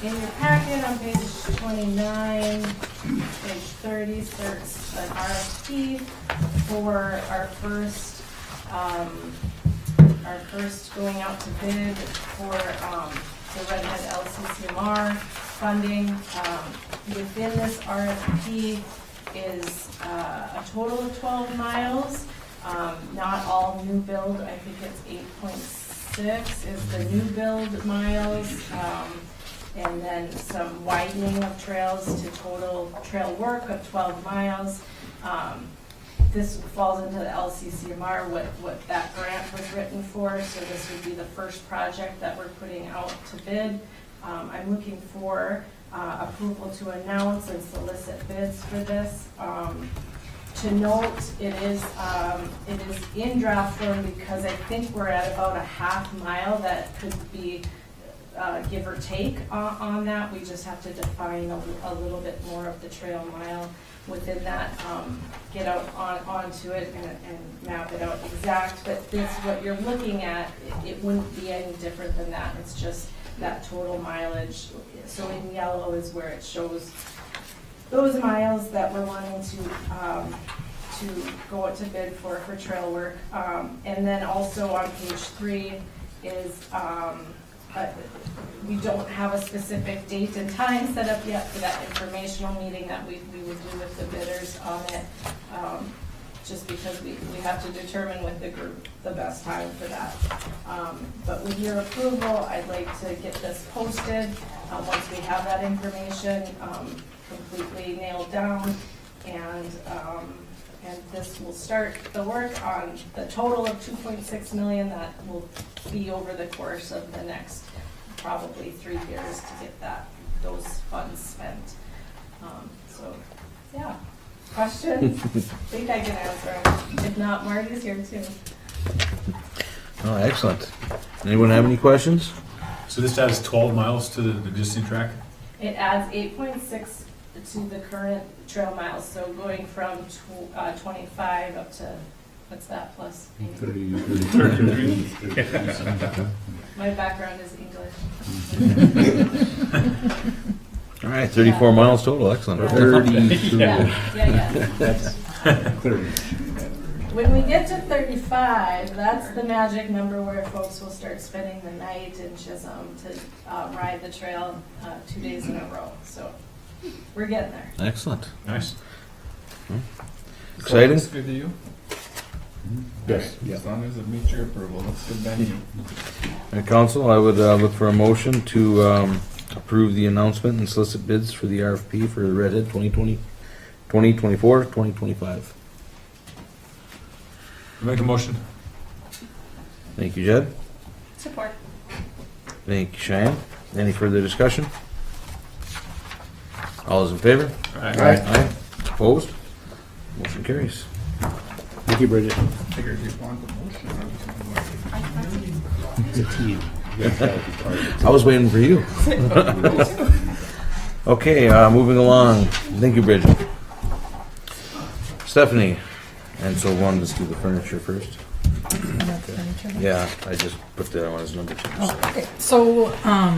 Speaker 16: In your packet on page 29, page 30, starts an RFP for our first going out to bid for the Red Head LCCMR funding. Within this RFP is a total of 12 miles. Not all new build, I think it's 8.6 is the new build miles. And then some widening of trails to total trail work of 12 miles. This falls into the LCCMR, what that grant was written for, so this would be the first project that we're putting out to bid. I'm looking for approval to announce and solicit bids for this. To note, it is in draft form because I think we're at about a half mile that could be give or take on that. We just have to define a little bit more of the trail mile within that, get out onto it and map it out exact. But this, what you're looking at, it wouldn't be any different than that. It's just that total mileage. So in yellow is where it shows those miles that we're wanting to go out to bid for trail work. And then also on page 3 is we don't have a specific date and time set up yet for that informational meeting that we would do with the bidders on it, just because we have to determine with the group the best time for that. But with your approval, I'd like to get this posted once we have that information completely nailed down, and this will start the work on the total of 2.6 million that will be over the course of the next probably 3 years to get those funds spent. So, yeah. Questions? I think I can answer them. If not, Marty's here too.
Speaker 1: Oh, excellent. Anyone have any questions?
Speaker 8: So this adds 12 miles to the existing track?
Speaker 16: It adds 8.6 to the current trail miles, so going from 25 up to, what's that plus?
Speaker 12: 30.
Speaker 16: My background is English.
Speaker 1: All right, 34 miles total, excellent.
Speaker 12: 32.
Speaker 16: Yeah.
Speaker 12: That's 30.
Speaker 16: When we get to 35, that's the magic number where folks will start spending the night in Chisholm to ride the trail 2 days in a row. So we're getting there.
Speaker 1: Excellent.
Speaker 8: Nice.
Speaker 1: Exciting?
Speaker 19: Looks good to you?
Speaker 12: Yes.
Speaker 19: As long as it meets your approval, that's good by me.
Speaker 1: Council, I would look for a motion to approve the announcement and solicit bids for the RFP for the Redhead 2020, 2024, 2025.
Speaker 8: Make a motion.
Speaker 1: Thank you, Jed.
Speaker 3: Support.
Speaker 1: Thank you, Cheyenne. Any further discussion? All those in favor?
Speaker 2: Aye.
Speaker 1: Aye. Opposed? Motion carries.
Speaker 12: Thank you, Bridget.
Speaker 19: Figured you'd want the motion.
Speaker 12: It's a team. You guys gotta be part of it.
Speaker 1: I was waiting for you. Okay, moving along. Thank you, Bridget. Stephanie, and so one, let's do the furniture first. Yeah, I just put that on as number 2.
Speaker 18: Oh, okay, so, I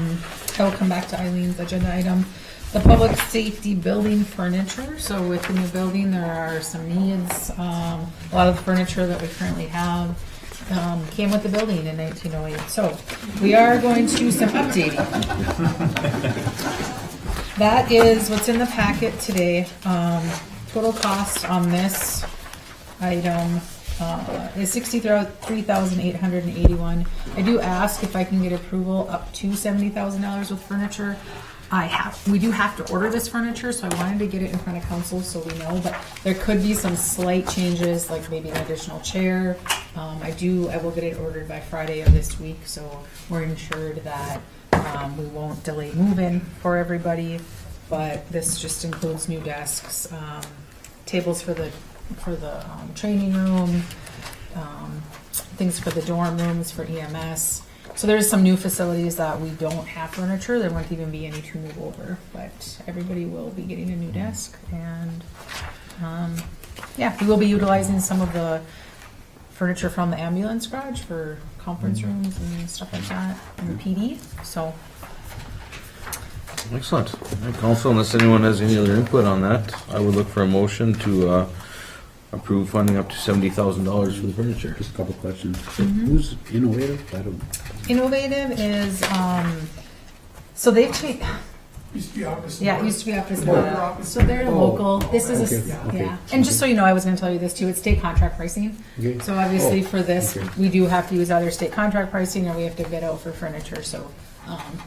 Speaker 18: will come back to Eileen's agenda item. The public safety building furniture, so with the new building, there are some needs. A lot of the furniture that we currently have came with the building in 1908. So we are going to do some updating. That is what's in the packet today. Total cost on this item is $63,881. I do ask if I can get approval up to $70,000 with furniture. We do have to order this furniture, so I wanted to get it in front of council so we know, but there could be some slight changes, like maybe an additional chair. I will get it ordered by Friday of this week, so we're ensured that we won't delay moving for everybody. But this just includes new desks, tables for the training room, things for the dorm rooms for EMS. So there's some new facilities that we don't have furniture. There won't even be any to move over, but everybody will be getting a new desk. And yeah, we will be utilizing some of the furniture from the ambulance garage for conference rooms and stuff like that, and the PD. So
Speaker 1: Excellent. All right, council, unless anyone has any other input on that, I would look for a motion to approve funding up to $70,000 for the furniture.
Speaker 12: Just a couple questions. Who's innovative? I don't.
Speaker 18: Innovative is, so they've changed.
Speaker 5: Used to be Office.
Speaker 18: Yeah, it used to be Office.
Speaker 5: Border
Speaker 18: So they're local. This is
Speaker 12: Okay.
Speaker 18: yeah. And just so you know, I was going to tell you this too. It's state contract pricing.
Speaker 12: Okay.
Speaker 18: So obviously for this,
Speaker 12: okay.
Speaker 18: we do have to use either state contract pricing or we have to bid out for furniture. So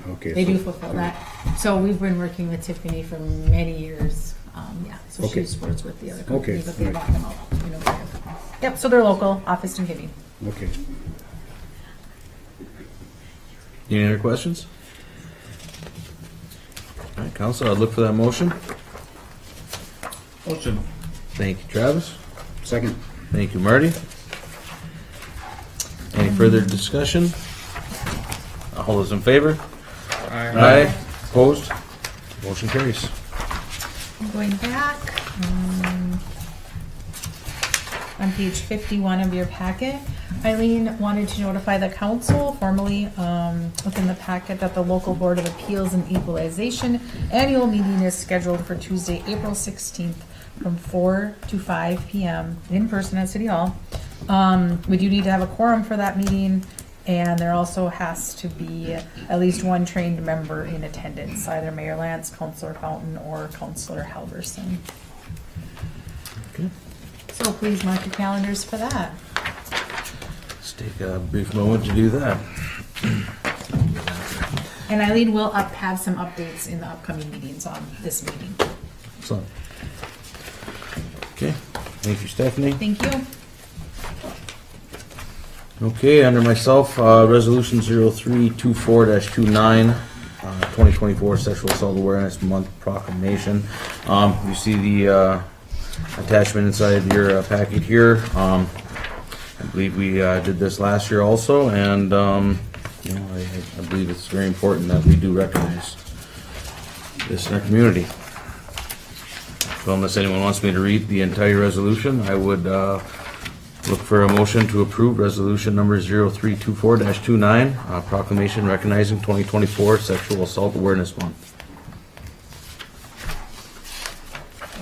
Speaker 12: Okay,
Speaker 18: they
Speaker 12: so-
Speaker 18: do fulfill that. So we've been working with Tiffany for many years. Yeah. So
Speaker 12: Okay.
Speaker 18: she sports with the other
Speaker 12: Okay,
Speaker 18: companies that they
Speaker 12: right.
Speaker 18: bought them out. You know. Yep. So they're local. Office and Giving.
Speaker 12: Okay.
Speaker 1: Any other questions? All right, council, I'd look for that motion.
Speaker 19: Motion.
Speaker 1: Thank you, Travis.
Speaker 12: Second.
Speaker 1: Thank you, Marty. Any further discussion? All those in favor? Aye. Opposed? Motion carries.
Speaker 18: Going back, on page 51 of your packet, Eileen wanted to notify the council formally within the packet that the local Board of Appeals and Equalization annual meeting is scheduled for Tuesday, April 16th from 4 to 5 p.m. in person at City Hall. We do need to have a quorum for that meeting, and there also has to be at least one trained member in attendance, either Mayor Lance, Councilor Fountain, or Councilor Halverson.
Speaker 1: Okay.
Speaker 18: So please mark your calendars for that.
Speaker 1: Let's take a brief moment to do that.
Speaker 18: And Eileen will have some updates in the upcoming meetings on this meeting.
Speaker 1: Excellent. Okay, thank you, Stephanie.
Speaker 18: Thank you.
Speaker 1: Okay, under myself, resolution 0324-29, 2024 Sexual Assault Awareness Month proclamation. You see the attachment inside your packet here. I believe we did this last year also, and you know, I believe it's very important that we do recognize this in our community. So unless anyone wants me to read the entire resolution, I would look for a motion to approve resolution number 0324-29, proclamation recognizing 2024 Sexual Assault Awareness Month.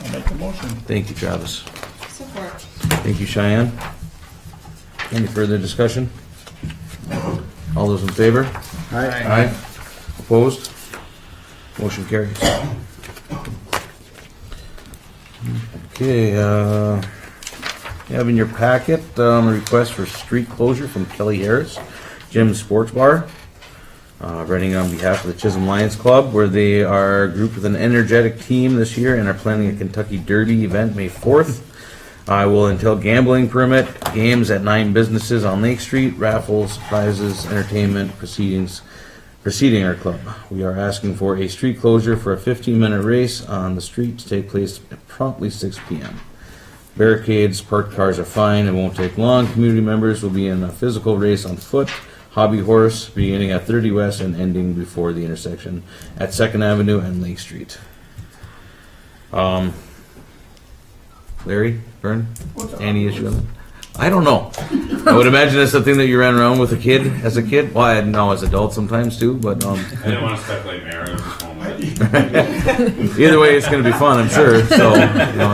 Speaker 19: I'll make the motion.
Speaker 1: Thank you, Travis.
Speaker 3: Support.
Speaker 1: Thank you, Cheyenne. Any further discussion? All those in favor? Aye. Opposed? Motion carries. Okay, you have in your packet a request for street closure from Kelly Harris, Jim's Sports Bar. Writing on behalf of the Chisholm Lions Club, where they are grouped with an energetic team this year and are planning a Kentucky Derby event May 4th. Will entail gambling permit, games at 9 businesses on Lake Street, raffles, prizes, entertainment, proceedings, Preceding our club, we are asking for a street closure for a 15-minute race on the street to take place at promptly 6 p.m. Barricades, parked cars are fine, it won't take long. Community members will be in a physical race on foot, hobby horse, beginning at 30 West and ending before the intersection at 2nd Avenue and Lake Street. Larry, Vern, any issue with it? I don't know. I would imagine it's something that you ran around with as a kid. Well, I know as adults sometimes too, but
Speaker 14: I didn't want to speculate, Mayor. I was just going with it.
Speaker 1: either way, it's going to be fun, I'm sure. So,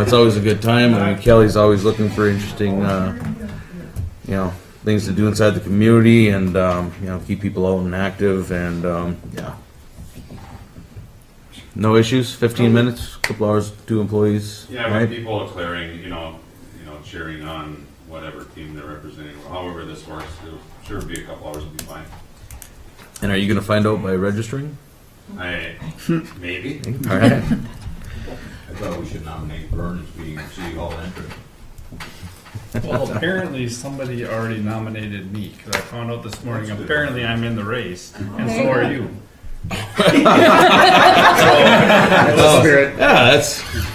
Speaker 1: it's always a good time. I mean, Kelly's always looking for interesting, things to do inside the community and, keep people out and active and, yeah. No issues, 15 minutes, couple hours, 2 employees.
Speaker 14: Yeah, with
Speaker 1: right?
Speaker 14: people are clearing, cheering on whatever team they're representing, however this works, it'll sure be a couple hours, will be fine.
Speaker 1: And are you going to find out by registering?
Speaker 14: Maybe.
Speaker 1: All right.
Speaker 15: I thought we should nominate Vern as being City Hall entrant.
Speaker 2: Well, apparently somebody already nominated me, because I found out this morning, apparently I'm in the race, and so are you.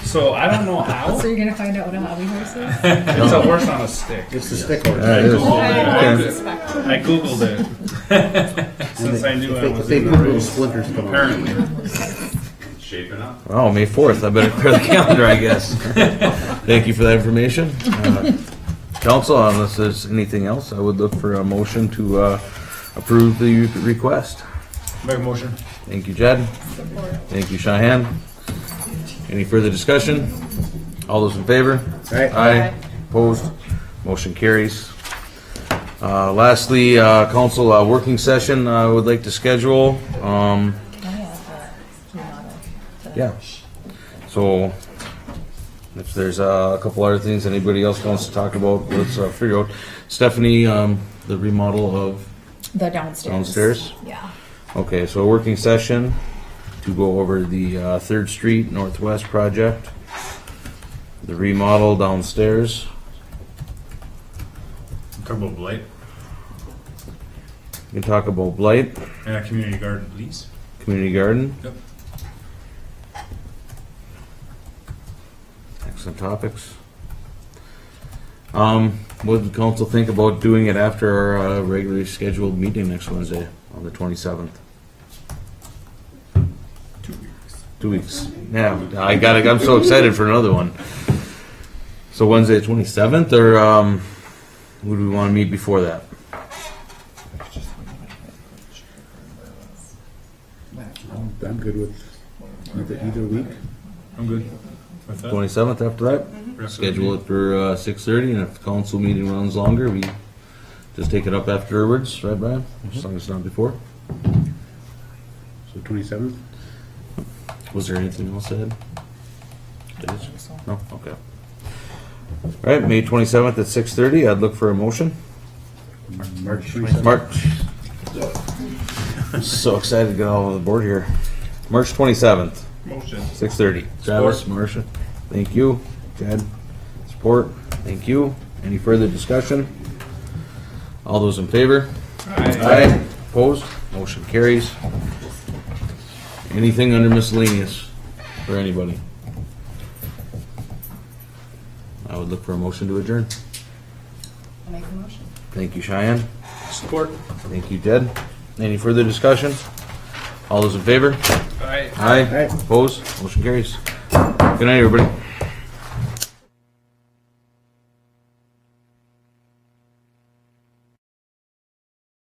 Speaker 2: So I don't know how.
Speaker 18: So you're gonna find out what a hobby horse is?
Speaker 2: It's a horse on a stick.
Speaker 12: It's the stick horse.
Speaker 2: I googled it. Since I knew I was in the race.
Speaker 12: Splinters come out.
Speaker 2: Apparently.
Speaker 14: It's shaping up.
Speaker 1: Oh, May 4th. I better clear the calendar, I guess. Thank you for that information. Council, unless there's anything else, I would look for a motion to approve the request.
Speaker 8: Make a motion.
Speaker 1: Thank you, Jed. Thank you, Cheyenne. Any further discussion? All those in favor? Aye. Opposed? Motion carries. Lastly, council working session I would like to schedule. Yeah. So if there's a couple other things anybody else wants to talk about, let's figure out. Stephanie, the remodel of
Speaker 18: The downstairs.
Speaker 1: downstairs?
Speaker 18: Yeah.
Speaker 1: Okay, so a working session to go over the 3rd Street Northwest project, the remodel downstairs.
Speaker 8: Talk about blight
Speaker 1: We can talk about blight,
Speaker 8: and a community garden, please.
Speaker 1: community garden.
Speaker 8: Yep.
Speaker 1: Excellent topics. What did the council think about doing it after our regularly scheduled meeting next Wednesday on the 27th? 2 weeks. Yeah, I'm so excited for another one. So Wednesday the 27th, or would we want to meet before that?
Speaker 12: I'm good with either week.
Speaker 8: I'm good with that.
Speaker 1: 27th after that? Schedule it for 6:30, and if the council meeting runs longer, we just take it up afterwards, right, Brian? As long as it's not before.
Speaker 12: So 27th?
Speaker 1: Was there anything else said? No? Okay. All right, May 27th at 6:30, I'd look for a motion.
Speaker 12: March 27th.
Speaker 1: March. I'm so excited to get all on the board here. March 27th,
Speaker 2: Motion.
Speaker 1: 6:30. Travis, Marcia, thank you. Chad, support, thank you. Any further discussion? All those in favor? Aye. Opposed? Motion carries. Anything under miscellaneous for anybody? I would look for a motion to adjourn.
Speaker 3: I'll make a motion.
Speaker 1: Thank you, Cheyenne.
Speaker 8: Support.
Speaker 1: Thank you, Jed. Any further discussion? All those in favor?
Speaker 2: Aye.
Speaker 1: Aye. Opposed? Motion carries. Good night, everybody.